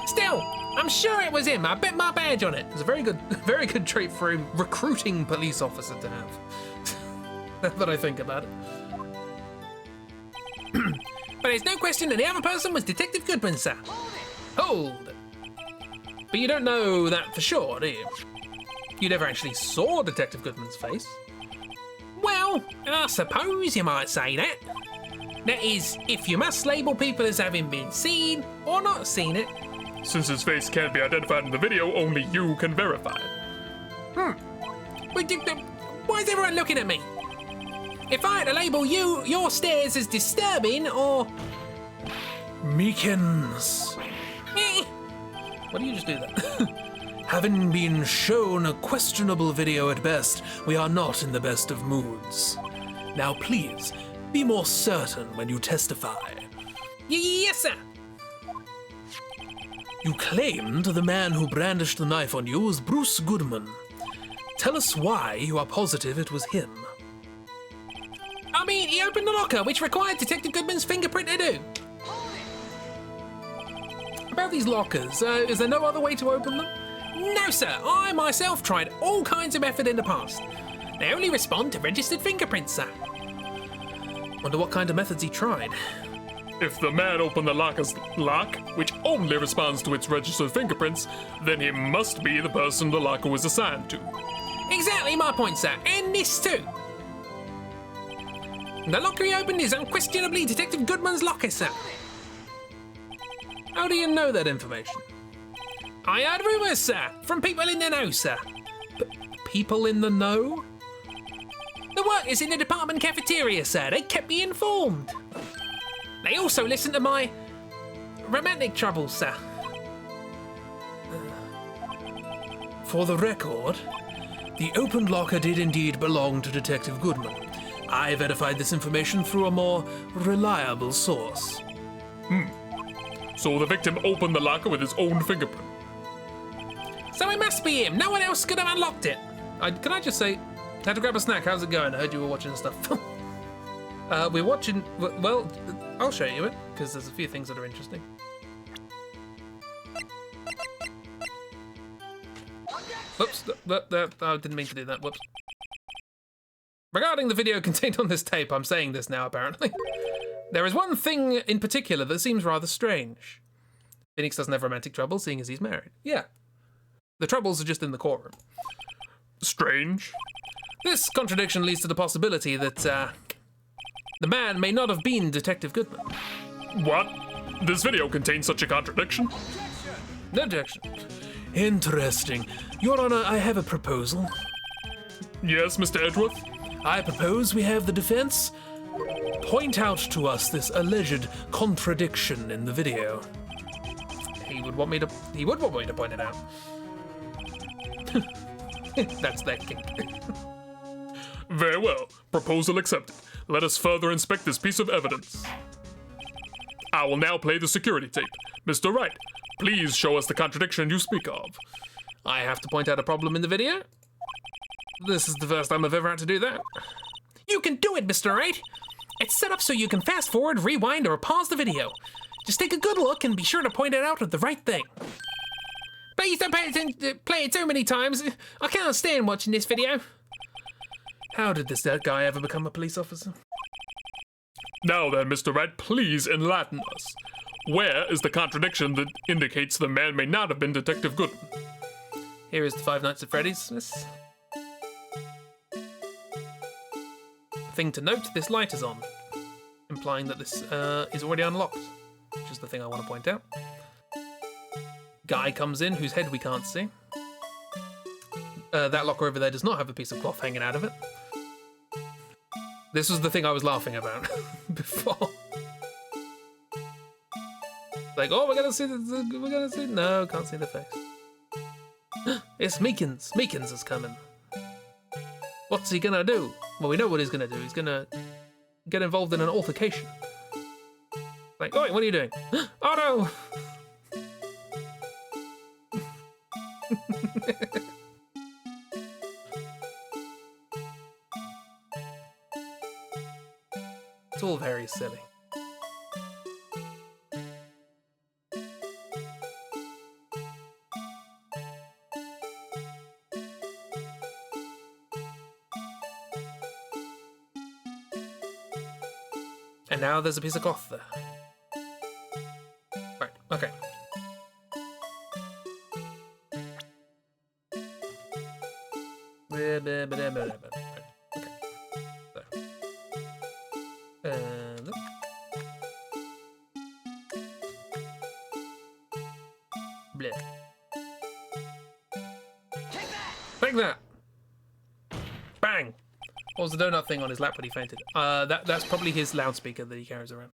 Still, I'm sure it was him. I bet my badge on it. It's a very good trait for a recruiting police officer to have. Now that I think about it. But there's no question that the other person was Detective Goodman, sir. Hold it. But you don't know that for sure, do you? You never actually saw Detective Goodman's face. Well, I suppose you might say that. That is, if you must label people as having been seen or not seen it. Since his face can't be identified in the video, only you can verify it. Why is everyone looking at me? If I had to label your stares as disturbing or... Meekins. What do you just do that? Having been shown a questionable video at best, we are not in the best of moods. Now please, be more certain when you testify. Yes, sir. You claimed the man who brandished the knife on you was Bruce Goodman. Tell us why you are positive it was him. I mean, he opened the locker, which required Detective Goodman's fingerprint to do. About these lockers, is there no other way to open them? No, sir. I myself tried all kinds of method in the past. They only respond to registered fingerprints, sir. Wonder what kind of methods he tried. If the man opened the locker's lock, which only responds to its registered fingerprints, then he must be the person the locker was assigned to. Exactly my point, sir. And this too. The locker he opened is unquestionably Detective Goodman's locker, sir. How do you know that information? I heard rumours, sir, from people in the know, sir. People in the know? The workers in the department cafeteria, sir. They kept me informed. They also listened to my romantic troubles, sir. For the record, the opened locker did indeed belong to Detective Goodman. I verified this information through a more reliable source. So the victim opened the locker with his own fingerprint. So it must be him. No one else could have unlocked it. Can I just say, had to grab a snack. How's it going? I heard you were watching stuff. We're watching. Well, I'll show you it because there's a few things that are interesting. Whoops! I didn't mean to do that. Whoops. Regarding the video contained on this tape, I'm saying this now. Apparently, there is one thing in particular that seems rather strange. Phoenix doesn't have romantic trouble, seeing as he's married. Yeah, the troubles are just in the courtroom. Strange. This contradiction leads to the possibility that the man may not have been Detective Goodman. What? This video contains such a contradiction? No objection. Interesting. Your Honor, I have a proposal. Yes, Mr. Edgeworth? I propose we have the defense point out to us this alleged contradiction in the video. He would want me to point it out. That's their kink. Very well. Proposal accepted. Let us further inspect this piece of evidence. I will now play the security tape. Mr. Wright, please show us the contradiction you speak of. I have to point out a problem in the video? This is the first time I've ever had to do that. You can do it, Mr. Wright. It's set up so you can fast forward, rewind, or pause the video. Just take a good look and be sure to point it out with the right thing. Please don't play it too many times. I can't stand watching this video. How did that guy ever become a police officer? Now then, Mr. Wright, please enlighten us. Where is the contradiction that indicates the man may not have been Detective Goodman? Here is the Five Nights at Freddy's. Thing to note, this light is on, implying that this is already unlocked, which is the thing I want to point out. Guy comes in, whose head we can't see. That locker over there does not have a piece of cloth hanging out of it. This was the thing I was laughing about before. Like, oh, we're gonna see no, can't see the face. It's Meekins. Meekins is coming. What's he gonna do? Well, we know what he's gonna do. He's gonna get involved in an altercation. Like, oi, what are you doing? Oh no! It's all very silly. And now there's a piece of cloth there. Right, okay. Right, okay. So. Look. Bleh. Take that! Bang! What was the donut thing on his lap when he fainted? That's probably his loudspeaker that he carries around.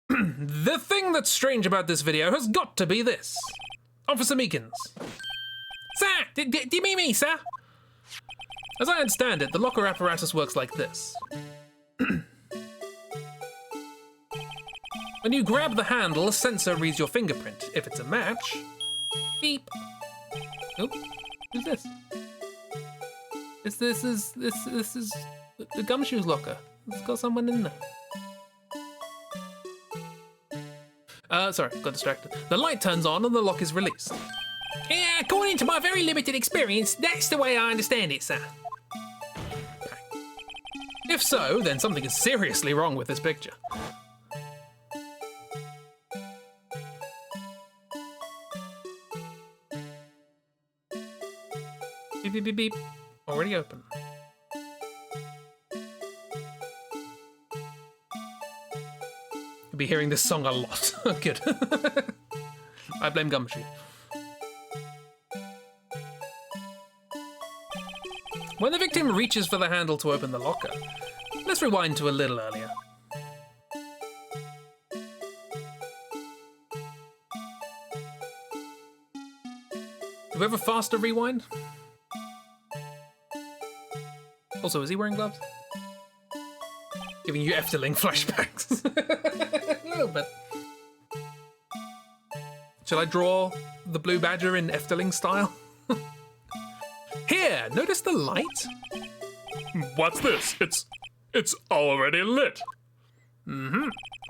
The thing that's strange about this video has got to be this. Officer Meekins. Sir, do you mean me, sir? As I understand it, the locker apparatus works like this. When you grab the handle, a sensor reads your fingerprint. If it's a match, beep. Oh, who's this? This is the gumshoes locker. It's got someone in there. Sorry, got distracted. The light turns on and the lock is released. Yeah, according to my very limited experience, that's the way I understand it, sir. If so, then something is seriously wrong with this picture. Beep, beep, beep, beep. Already open. You'll be hearing this song a lot. Good. I blame Gumshoe. When the victim reaches for the handle to open the locker, let's rewind to a little earlier. Do we have a faster rewind? Also, is he wearing gloves? Giving you Efteling flashbacks. A little bit. Shall I draw the blue badger in Efteling style? Here, notice the light? What's this? It's already lit.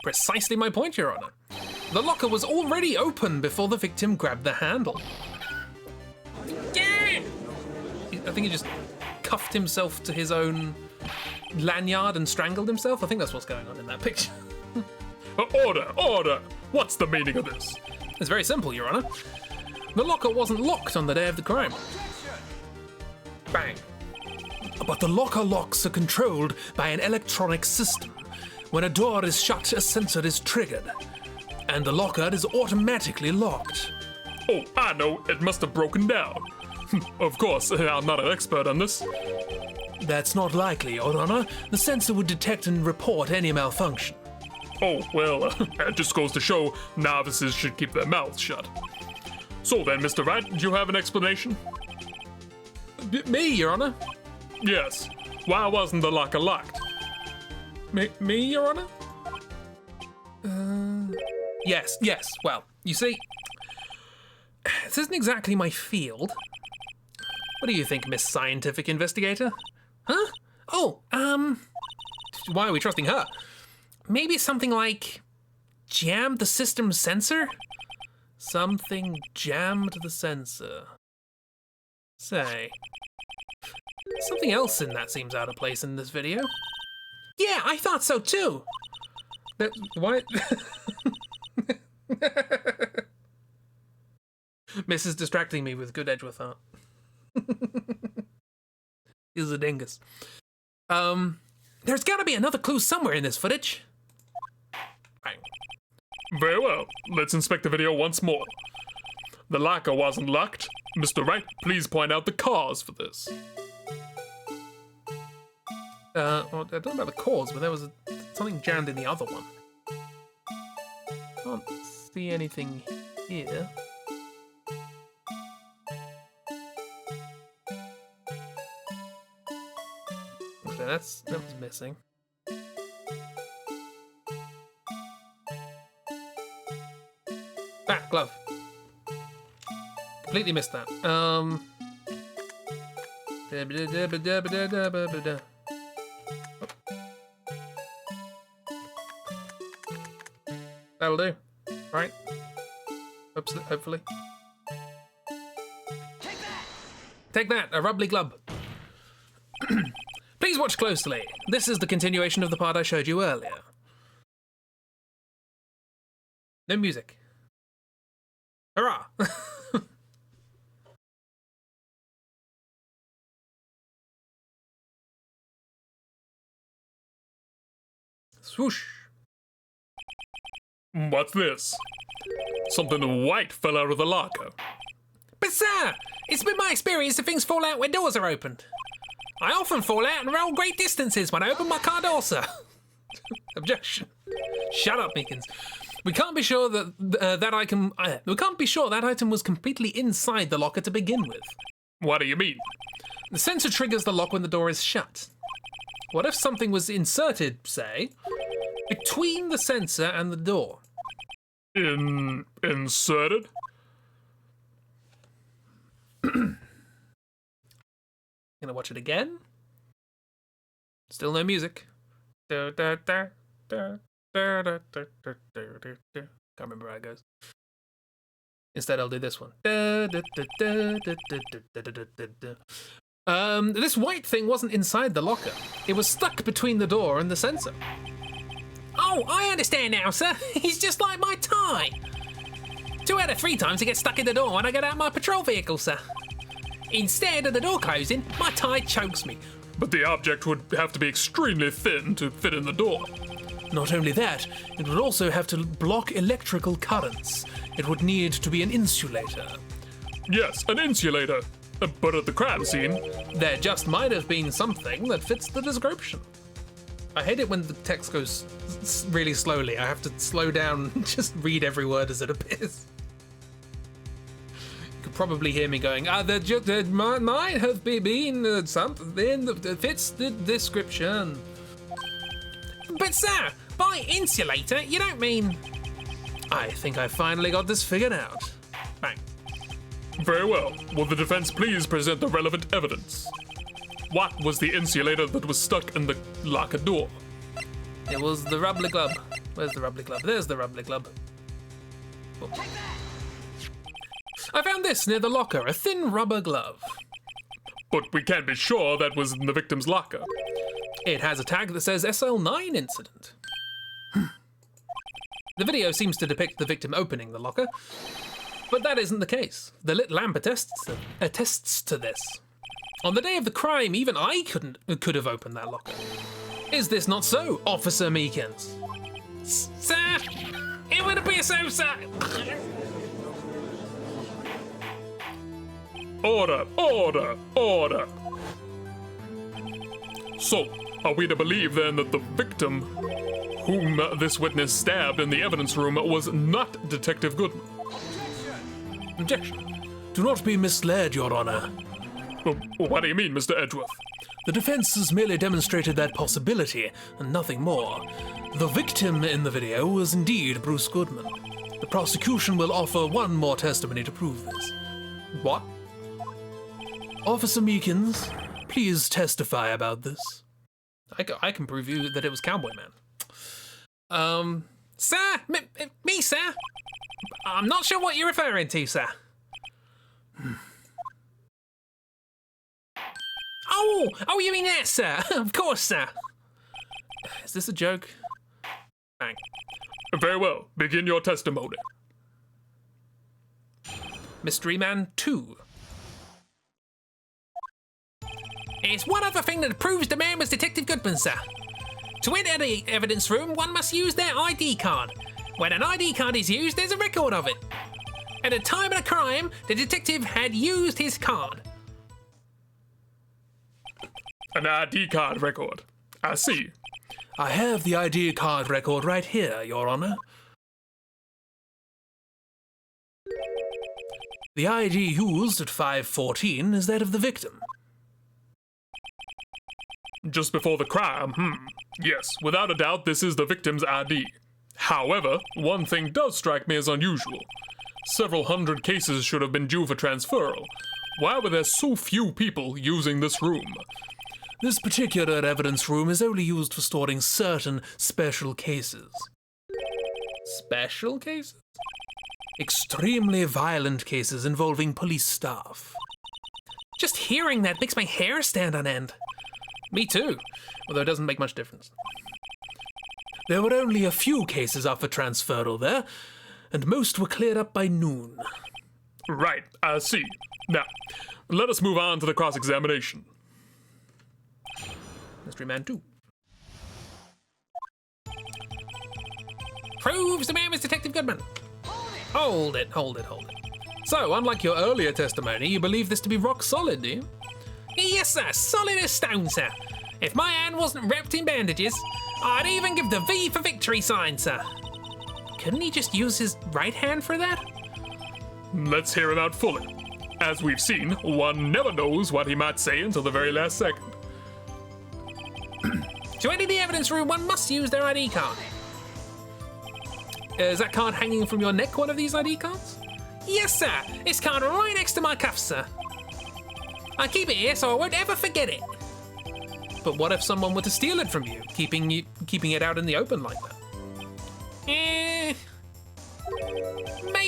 Precisely my point, Your Honor. The locker was already open before the victim grabbed the handle. Yeah! I think he just cuffed himself to his own lanyard and strangled himself. I think that's what's going on in that picture. Order! What's the meaning of this? It's very simple, Your Honor. The locker wasn't locked on the day of the crime. Bang. But the locker locks are controlled by an electronic system. When a door is shut, a sensor is triggered, and the locker is automatically locked. Oh, I know, it must have broken down. Of course, I'm not an expert on this. That's not likely, Your Honor. The sensor would detect and report any malfunction. Oh, well, that just goes to show novices should keep their mouths shut. So then, Mr. Wright, do you have an explanation? Me, Your Honor? Yes. Why wasn't the locker locked? Me, Your Honor? Yes. Well, you see, this isn't exactly my field. What do you think, Miss Scientific Investigator? Huh? Oh, why are we trusting her? Maybe something like jammed the system sensor? Something jammed the sensor. Say, something else in that seems out of place in this video. Yeah, I thought so too. What? Miss is distracting me with good Edgeworth art. He's a dingus. There's gotta be another clue somewhere in this footage. Bang. Very well. Let's inspect the video once more. The locker wasn't locked. Mr. Wright, please point out the cause for this. Well, I don't know about the cause, but there was something jammed in the other one. Can't see anything here. Okay, that was missing. Back glove. Completely missed that. That'll do, right? Hopefully. Take that, a rubbly glub. Please watch closely. This is the continuation of the part I showed you earlier. No music. Hurrah! Swoosh. What's this? Something white fell out of the locker. But sir, it's been my experience that things fall out when doors are opened. I often fall out and roll great distances when I open my car door, sir. Objection. Shut up, Meekins. We can't be sure we can't be sure that item was completely inside the locker to begin with. What do you mean? The sensor triggers the lock when the door is shut. What if something was inserted, say, between the sensor and the door? Inserted? Gonna watch it again? Still no music. Can't remember how it goes. Instead, I'll do this one. This white thing wasn't inside the locker. It was stuck between the door and the sensor. Oh, I understand now, sir. He's just like my tie. 2 out of 3 times it gets stuck in the door when I get out my patrol vehicle, sir. Instead of the door closing, my tie chokes me. But the object would have to be extremely thin to fit in the door. Not only that, it would also have to block electrical currents. It would need to be an insulator. Yes, an insulator. But at the crime scene, There just might have been something that fits the description. I hate it when the text goes really slowly. I have to slow down and just read every word as it appears. You could probably hear me going, there might have been something that fits the description. But, sir, by insulator, you don't mean... I think I finally got this figured out. Bang. very well. Will the defense please present the relevant evidence? What was the insulator that was stuck in the locker door? It was the rubbly glove. Where's the rubbly glove? There's the rubbly glove. Oh. I found this near the locker, a thin rubber glove. But we can't be sure that was in the victim's locker. It has a tag that says SL9 incident. The video seems to depict the victim opening the locker, but that isn't the case. The lit lamp attests to this. On the day of the crime, even I could have opened that locker. Is this not so, Officer Meekins? Sir, it would appear so, sir. Order, order, order. So, are we to believe then that the victim whom this witness stabbed in the evidence room was not Detective Goodman? Objection. Do not be misled, Your Honor. What do you mean, Mr. Edgeworth? The defense has merely demonstrated that possibility, and nothing more. The victim in the video was indeed Bruce Goodman. The prosecution will offer one more testimony to prove this. What? Officer Meekins, please testify about this. I can prove you that it was Cowboy Man. Sir, me, sir. I'm not sure what you're referring to, sir. Oh, you mean that, sir? Of course, sir. Is this a joke? Bang. Very well, begin your testimony. Mystery Man 2. It's one other thing that proves the man was Detective Goodman, sir. To enter the evidence room, one must use their ID card. When an ID card is used, there's a record of it. At the time of the crime, the detective had used his card. An ID card record. I see. I have the ID card record right here, Your Honor. The ID used at 5:14 is that of the victim. Just before the crime, Yes, without a doubt, this is the victim's ID. However, one thing does strike me as unusual. Several hundred cases should have been due for transferal. Why were there so few people using this room? This particular evidence room is only used for storing certain special cases. Special cases? Extremely violent cases involving police staff. Just hearing that makes my hair stand on end. Me too, although it doesn't make much difference. There were only a few cases up for transferal there, and most were cleared up by noon. Right, I see. Now, let us move on to the cross-examination. Mystery Man 2. Proves the man was Detective Goodman. Hold it. So, unlike your earlier testimony, you believe this to be rock solid, do you? Yes, sir. Solid as stone, sir. If my hand wasn't wrapped in bandages, I'd even give the V for victory sign, sir. Couldn't he just use his right hand for that? Let's hear him out fully. As we've seen, one never knows what he might say until the very last second. To enter the evidence room, one must use their ID card. Is that card hanging from your neck, one of these ID cards? Yes, sir. It's card right next to my cuff, sir. I keep it here so I won't ever forget it. But what if someone were to steal it from you, keeping it out in the open like that?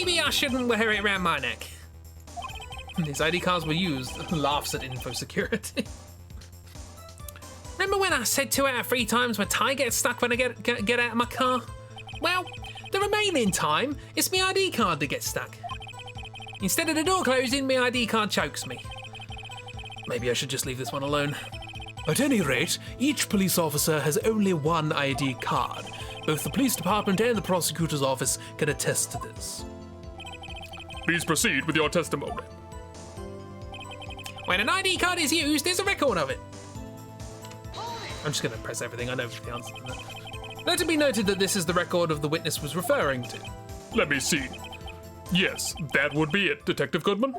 maybe I shouldn't wear it around my neck. His ID cards were used. Laughs at info security. Remember when I said 2 out of 3 times my tie gets stuck when I get out of my car? Well, the remaining time, it's my ID card that gets stuck. Instead of the door closing, my ID card chokes me. Maybe I should just leave this one alone. At any rate, each police officer has only one ID card. Both the police department and the prosecutor's office can attest to this. Please proceed with your testimony. When an ID card is used, there's a record of it. I'm just going to press everything. I know the answer to that. Let it be noted that this is the record of the witness was referring to. Let me see. Yes, that would be it, Detective Goodman.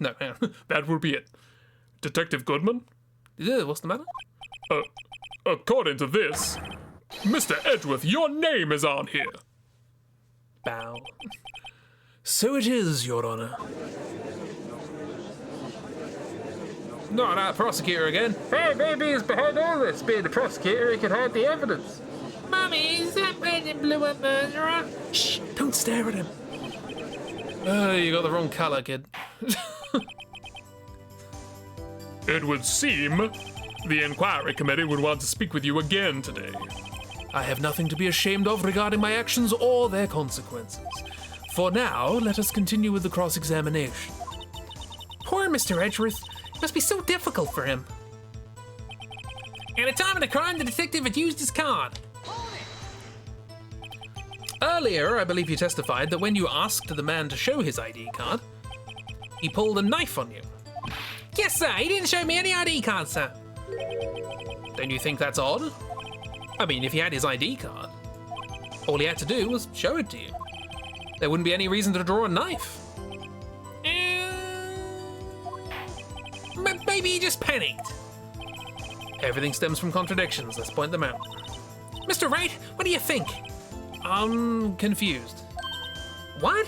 No, hang on. That would be it. Detective Goodman? What's the matter? According to this, Mr. Edgeworth, your name is on here. Bow. So it is, Your Honor. Not that prosecutor again. Hey, maybe he's behind all this. Being the prosecutor, he can hide the evidence. Mummy, is that red and blue a murderer? Shh, don't stare at him. Oh, you got the wrong colour, kid. It would seem the inquiry committee would want to speak with you again today. I have nothing to be ashamed of regarding my actions or their consequences. For now, let us continue with the cross-examination. Poor Mr. Edgeworth. It must be so difficult for him. At the time of the crime, the detective had used his card. Earlier, I believe you testified that when you asked the man to show his ID card, he pulled a knife on you. Yes, sir. He didn't show me any ID card, sir. Don't you think that's odd? I mean, if he had his ID card, all he had to do was show it to you. There wouldn't be any reason to draw a knife. Maybe he just panicked. Everything stems from contradictions. Let's point them out. Mr. Wright, what do you think? I'm confused. What?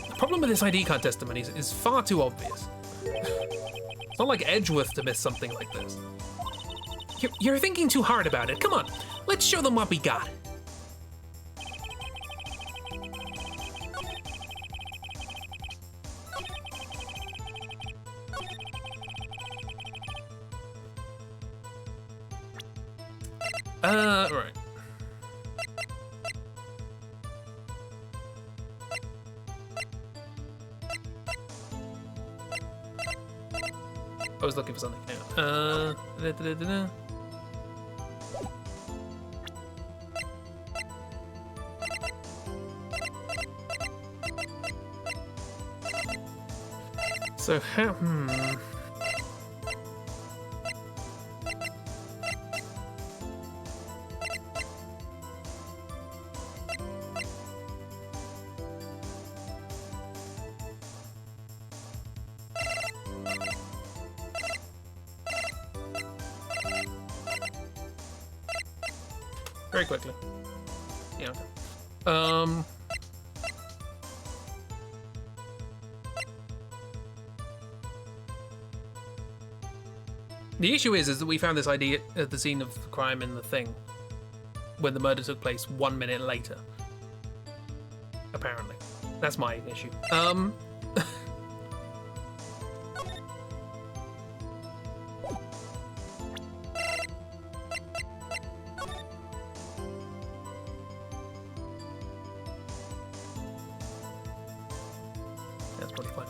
The problem with this ID card testimony is far too obvious. It's not like Edgeworth to miss something like this. You're thinking too hard about it. Come on, let's show them what we got. Right. I was looking for something. Da-da-da-da. So how? Very quickly. Yeah. Okay. The issue is that we found this ID at the scene of the crime in the thing when the murder took place 1 minute later. Apparently. That's my issue. That's probably fine.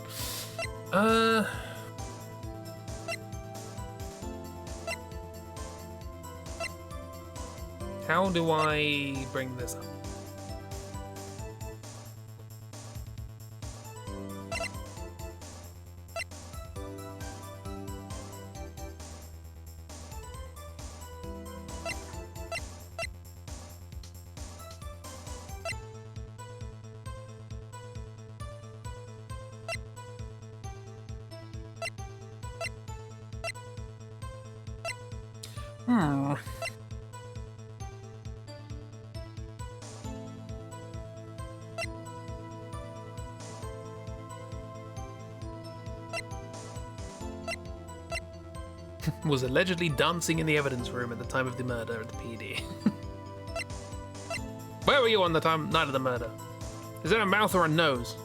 How do I bring this up? Was allegedly dancing in the evidence room at the time of the murder at the PD. Where were you on the night of the murder? Is it a mouth or a nose?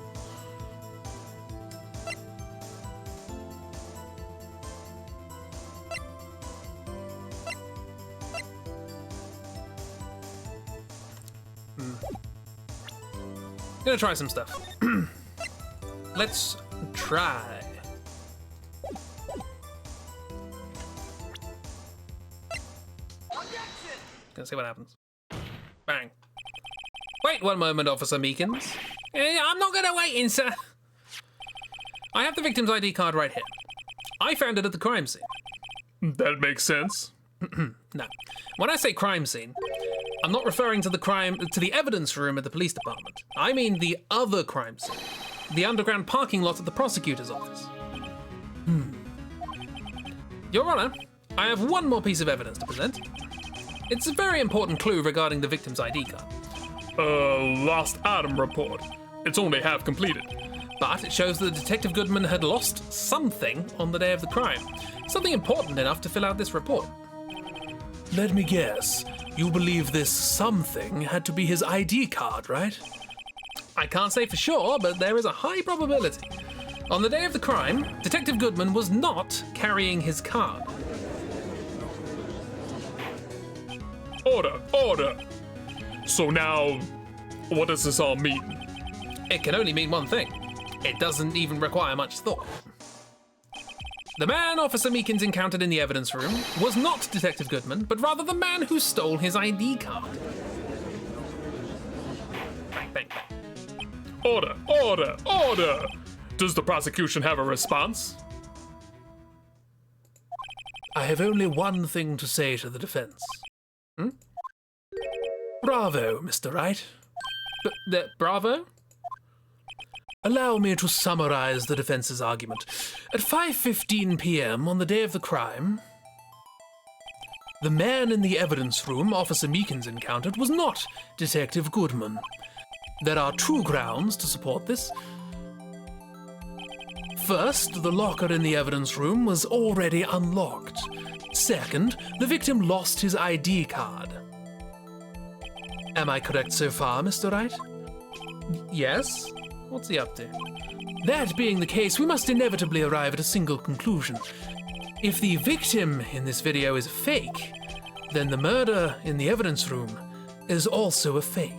Gonna try some stuff. Let's try. Gonna see what happens. Bang. Wait one moment, Officer Meekins. I'm not gonna wait in, sir. I have the victim's ID card right here. I found it at the crime scene. That makes sense. No. When I say crime scene, I'm not referring to the evidence room at the police department. I mean the other crime scene. The underground parking lot at the prosecutor's office. Your Honor, I have one more piece of evidence to present. It's a very important clue regarding the victim's ID card. Lost item report. It's only half completed. But it shows that Detective Goodman had lost something on the day of the crime. Something important enough to fill out this report. Let me guess. You believe this something had to be his ID card, right? I can't say for sure, but there is a high probability. On the day of the crime, Detective Goodman was not carrying his card. Order. So now, what does this all mean? It can only mean one thing. It doesn't even require much thought. The man Officer Meekins encountered in the evidence room was not Detective Goodman, but rather the man who stole his ID card. Bang, bang, bang. Order! Does the prosecution have a response? I have only one thing to say to the defense. Bravo, Mr. Wright. Bravo? Allow me to summarize the defense's argument. At 5:15 p.m. on the day of the crime, the man in the evidence room Officer Meekins encountered was not Detective Goodman. There are two grounds to support this. First, the locker in the evidence room was already unlocked. Second, the victim lost his ID card. Am I correct so far, Mr. Wright? Yes? What's he up to? That being the case, we must inevitably arrive at a single conclusion. If the victim in this video is a fake, then the murder in the evidence room is also a fake.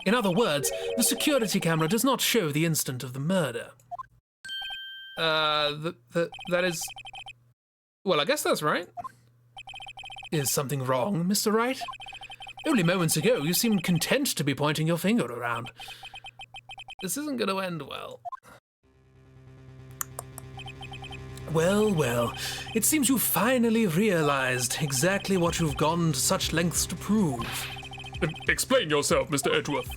In other words, the security camera does not show the instant of the murder. That is... Well, I guess that's right. Is something wrong, Mr. Wright? Only moments ago, you seemed content to be pointing your finger around. This isn't going to end well. Well, it seems you finally realized exactly what you've gone to such lengths to prove. Explain yourself, Mr. Edgeworth.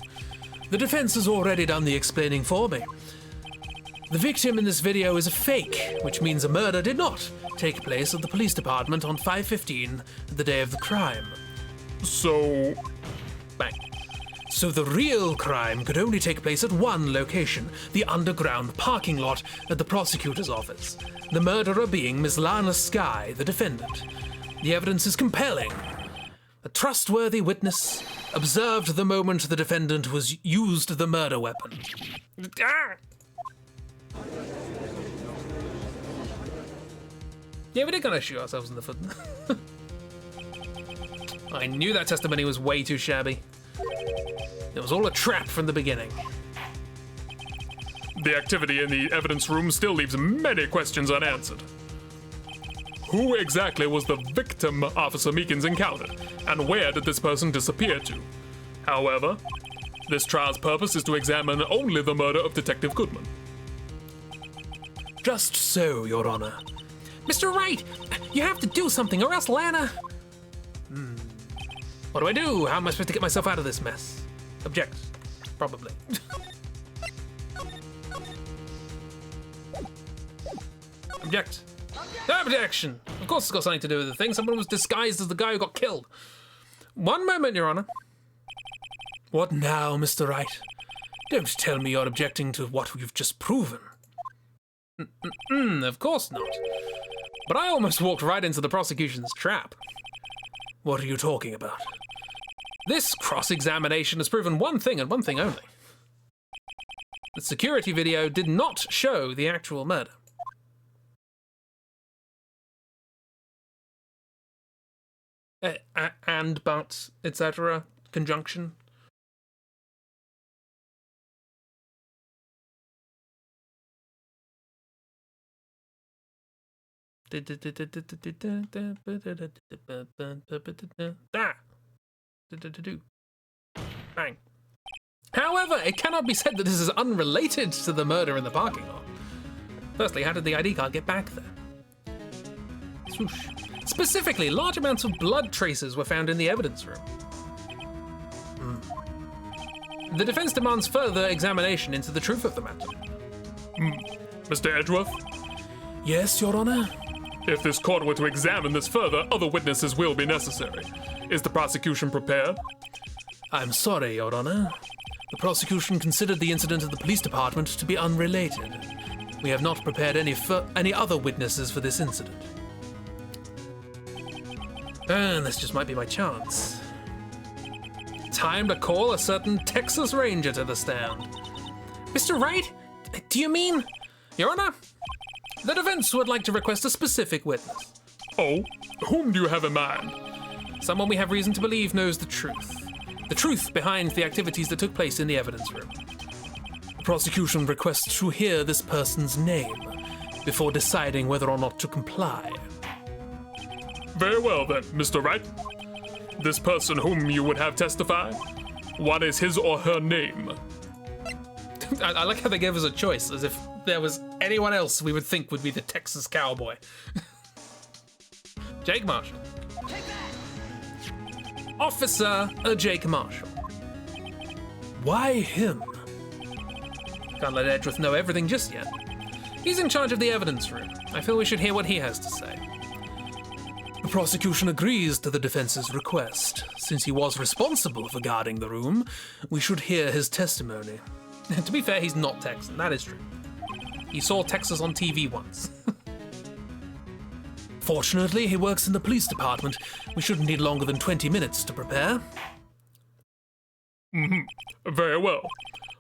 The defense has already done the explaining for me. The victim in this video is a fake, which means a murder did not take place at the police department on 5:15, the day of the crime. So... Bang. So the real crime could only take place at one location, the underground parking lot at the prosecutor's office. The murderer being Miss Lana Skye, the defendant. The evidence is compelling. A trustworthy witness observed the moment the defendant used the murder weapon. Yeah, we did kind of shoot ourselves in the foot. I knew that testimony was way too shabby. It was all a trap from the beginning. The activity in the evidence room still leaves many questions unanswered. Who exactly was the victim Officer Meekins encountered, and where did this person disappear to? However, this trial's purpose is to examine only the murder of Detective Goodman. Just so, Your Honor. Mr. Wright, you have to do something or else Lana... What do I do? How am I supposed to get myself out of this mess? Object. Probably. Object. Objection! Of course it's got something to do with the thing. Someone was disguised as the guy who got killed. One moment, Your Honor. What now, Mr. Wright? Don't tell me you're objecting to what you've just proven. Of course not. But I almost walked right into the prosecution's trap. What are you talking about? This cross-examination has proven one thing and one thing only. The security video did not show the actual murder. And, but, etc. Conjunction. Bang. However, it cannot be said that this is unrelated to the murder in the parking lot. Firstly, how did the ID card get back there? Swoosh. Specifically, large amounts of blood traces were found in the evidence room. The defense demands further examination into the truth of the matter. Mr. Edgeworth, Yes, Your Honor? if this court were to examine this further, other witnesses will be necessary. Is the prosecution prepared? I'm sorry, Your Honor. The prosecution considered the incident at the police department to be unrelated. We have not prepared any other witnesses for this incident. And this just might be my chance. Time to call a certain Texas Ranger to the stand. Mr. Wright? Do you mean? Your Honor? The defense would like to request a specific witness. Oh, whom do you have in mind? Someone we have reason to believe knows the truth. The truth behind the activities that took place in the evidence room. The prosecution requests to hear this person's name before deciding whether or not to comply. Very well then, Mr. Wright. This person whom you would have testify, what is his or her name? I like how they gave us a choice, as if there was anyone else we would think would be the Texas cowboy. Jake Marshall. Officer Jake Marshall. Why him? Can't let Edgeworth know everything just yet. He's in charge of the evidence room. I feel we should hear what he has to say. The prosecution agrees to the defense's request. Since he was responsible for guarding the room, we should hear his testimony. To be fair, he's not Texan, that is true. He saw Texas on TV once. Fortunately, he works in the police department. We shouldn't need longer than 20 minutes to prepare. Very well.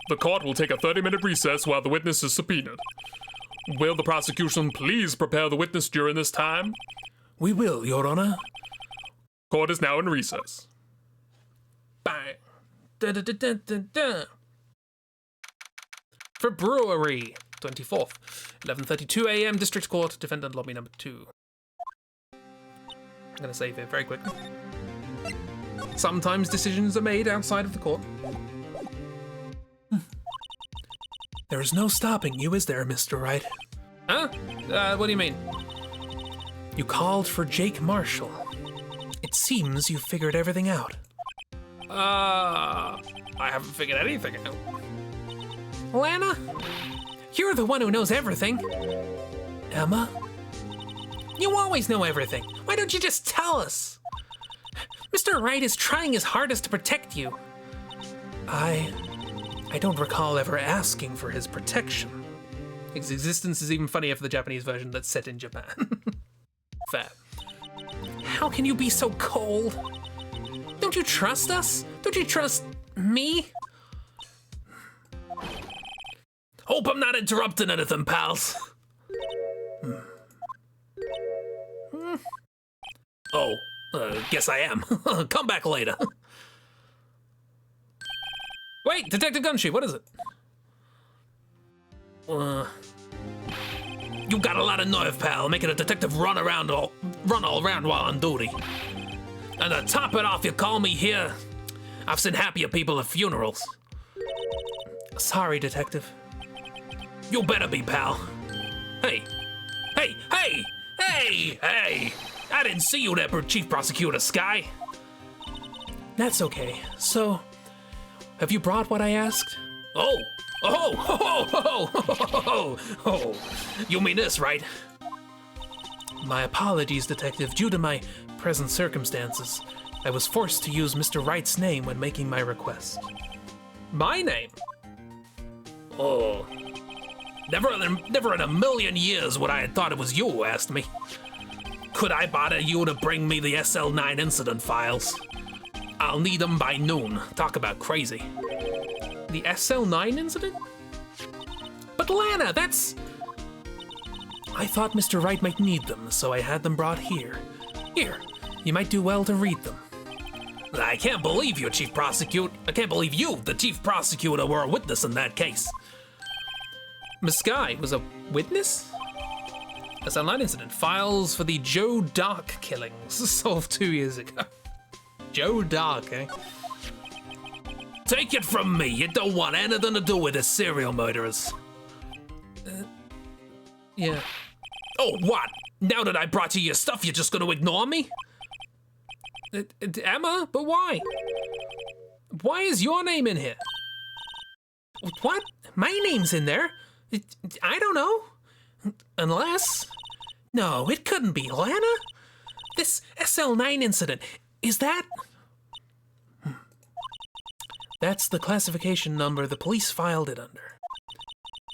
The court will take a 30-minute recess while the witness is subpoenaed. Will the prosecution please prepare the witness during this time? We will, Your Honor. Court is now in recess. Bang. Da-da-da-da-da-da. For Brewery, 24th, 11:32 a.m. District Court, Defendant Lobby Number 2. I'm gonna save it very quickly. Sometimes decisions are made outside of the court. There is no stopping you, is there, Mr. Wright? Huh? What do you mean? You called for Jake Marshall. It seems you figured everything out. I haven't figured anything out. Lana? You're the one who knows everything. Emma? You always know everything. Why don't you just tell us? Mr. Wright is trying his hardest to protect you. I don't recall ever asking for his protection. His existence is even funnier for the Japanese version that's set in Japan. Fair. How can you be so cold? Don't you trust us? Don't you trust me? Hope I'm not interrupting anything, pals. Oh, guess I am. Come back later. Wait, Detective Gunshoe, what is it? You got a lot of nerve, pal, making a detective run all around while on duty. And to top it off, you call me here. I've seen happier people at funerals. Sorry, Detective. You better be, pal. Hey! I didn't see you there, Chief Prosecutor Sky. That's okay. So, have you brought what I asked? Oh! You mean this, right? My apologies, Detective. Due to my present circumstances, I was forced to use Mr. Wright's name when making my request. My name? Oh. Never in a million years would I have thought it was you who asked me. Could I bother you to bring me the SL9 incident files? I'll need them by noon. Talk about crazy. The SL9 incident? But Lana, that's... I thought Mr. Wright might need them, so I had them brought here. Here, you might do well to read them. I can't believe you, Chief Prosecutor. I can't believe you, the Chief Prosecutor, were a witness in that case. Miss Sky was a witness? SL9 incident. Files for the Joe Dark killings solved 2 years ago. Joe Dark, eh? Take it from me, you don't want anything to do with the serial murderers. Yeah. Oh, what? Now that I brought you your stuff, you're just gonna ignore me? Emma, but why? Why is your name in here? What? My name's in there? I don't know. Unless... No, it couldn't be Lana. This SL9 incident, is that... That's the classification number the police filed it under.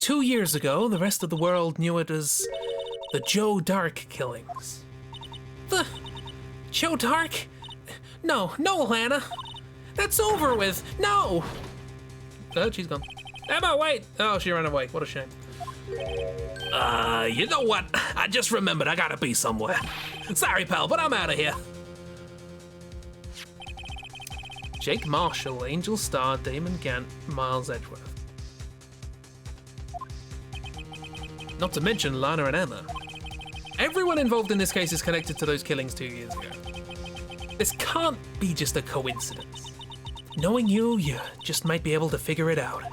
2 years ago, the rest of the world knew it as the Joe Dark killings. The... Joe Dark? No, Lana. That's over with. No. Oh, she's gone. Emma, wait. Oh, she ran away. What a shame. You know what? I just remembered I gotta be somewhere. Sorry, pal, but I'm out of here. Jake Marshall, Angel Starr, Damon Gant, Miles Edgeworth. Not to mention Lana and Emma. Everyone involved in this case is connected to those killings 2 years ago. This can't be just a coincidence. Knowing you just might be able to figure it out.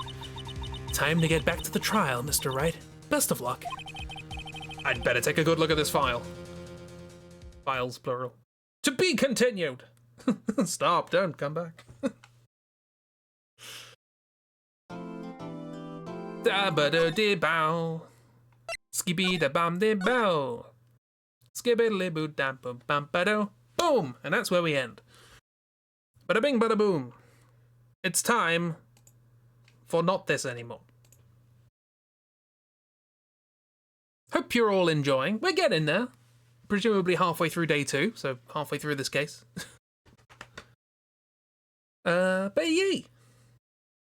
Time to get back to the trial, Mr. Wright. Best of luck. I'd better take a good look at this file. Files, plural. To be continued! Stop, don't come back. Da-ba-da-dee-bow. Skibby-da-bam-dee-bow. Skibbity-boo-da-bum-bum-ba-do. Boom! And that's where we end. Bada bing, bada boom. It's time for not this anymore. Hope you're all enjoying. We're getting there. Presumably halfway through day 2, so halfway through this case. But yay!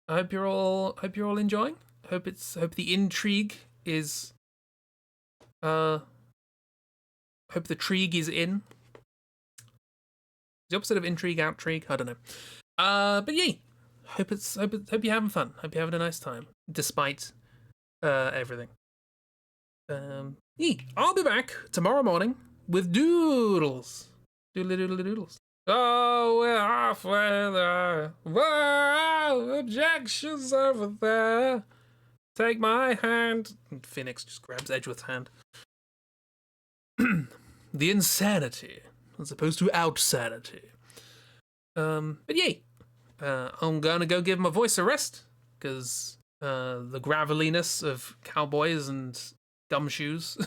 I hope you're all enjoying. Hope the intrigue is hope the trigue is in. The opposite of intrigue, outrigue, I don't know. But yay! Hope you're having fun. Hope you're having a nice time, despite everything. Yay! I'll be back tomorrow morning with doodles. Doodly. Oh, we're halfway there. Whoa, objections over there. Take my hand. And Phoenix just grabs Edgeworth's hand. The insanity, as opposed to outsanity. But yay. I'm gonna go give my voice a rest, because the graveliness of cowboys and gumshoes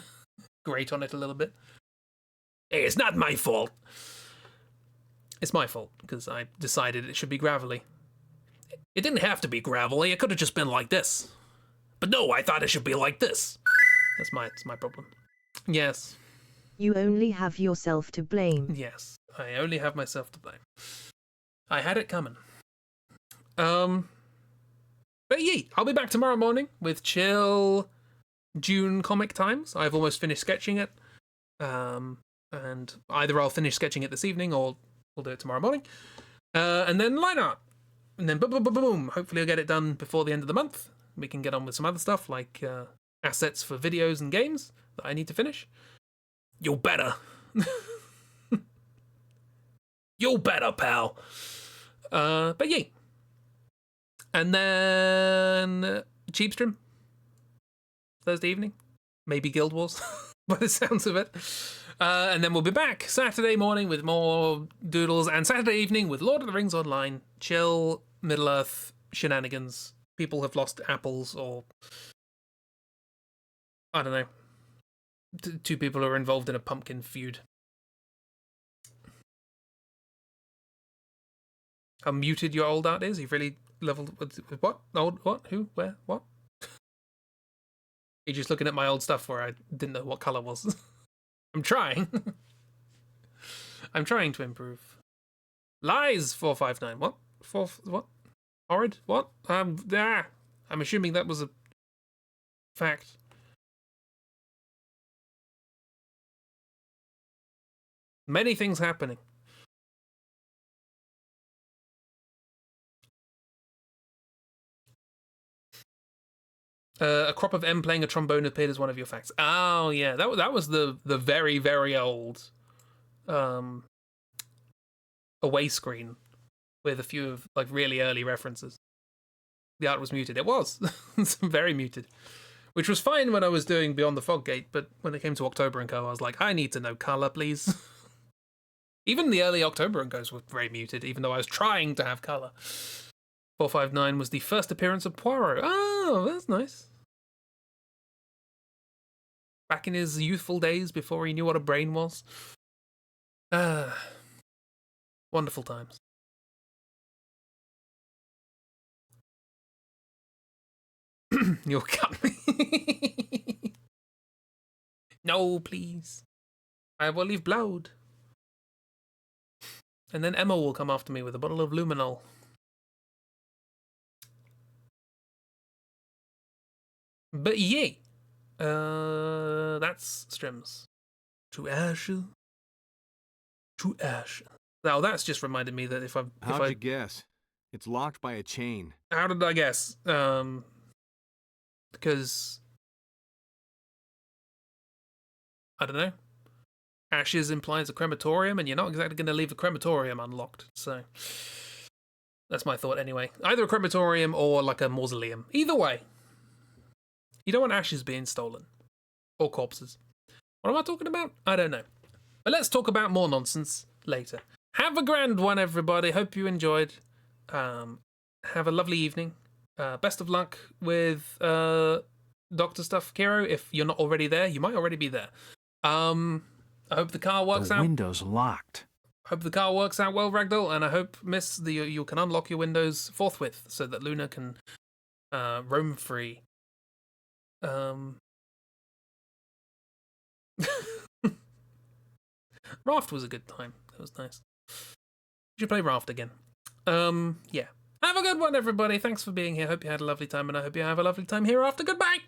grate on it a little bit. Hey, it's not my fault. It's my fault, because I decided it should be gravelly. It didn't have to be gravelly, it could have just been like this. But no, I thought it should be like this. It's my problem. Yes. You only have yourself to blame. Yes. I only have myself to blame. I had it coming. But yay, I'll be back tomorrow morning with chill June Comic Times. I've almost finished sketching it. And either I'll finish sketching it this evening or we'll do it tomorrow morning. And then line art. And then boom. Hopefully I'll get it done before the end of the month. We can get on with some other stuff like assets for videos and games that I need to finish. You better. You better, pal. But yay. And then Cheapstream. Thursday evening. Maybe Guild Wars, by the sounds of it. And then we'll be back Saturday morning with more doodles, and Saturday evening with Lord of the Rings Online. Chill, Middle-earth shenanigans. People have lost apples, or I don't know. Two people are involved in a pumpkin feud. How muted your old art is? You've really leveled with what? Old what? Who? Where? What? You're just looking at my old stuff where I didn't know what colour was. I'm trying. I'm trying to improve. Lies 459. What? What? Horrid? What? I'm assuming that was a fact. Many things happening. A crop of M playing a trombone appeared as one of your facts. Oh yeah, that was the very very old away screen with a few of like really early references. The art was muted. It was very muted, which was fine when I was doing Beyond the Fog Gate, but when it came to October and Co, I was like, I need to know color, please. Even the early October and Co's were very muted, even though I was trying to have color. 459 was the first appearance of Poirot. Oh, that's nice. Back in his youthful days before he knew what a brain was. Wonderful times. You'll cut me. No, please. I will leave blood. And then Emma will come after me with a bottle of luminol. But yay. That's Strims. To ashes. To ashes. Now that's just reminded me that if I... How'd you guess? It's locked by a chain. How did I guess? Because... I don't know. Ashes implies a crematorium, and you're not exactly going to leave a crematorium unlocked, so... That's my thought anyway. Either a crematorium or like a mausoleum. Either way. You don't want ashes being stolen. Or corpses. What am I talking about? I don't know. But let's talk about more nonsense later. Have a grand one, everybody. Hope you enjoyed. Have a lovely evening. Best of luck with doctor stuff, Kiro. If you're not already there, you might already be there. I hope the car works out. The window's locked. Hope the car works out well, Ragdoll, and I hope, Miss, you can unlock your windows forthwith so that Luna can roam free. Raft was a good time. That was nice. You should play Raft again. Yeah. Have a good one, everybody. Thanks for being here. Hope you had a lovely time, and I hope you have a lovely time hereafter. Goodbye!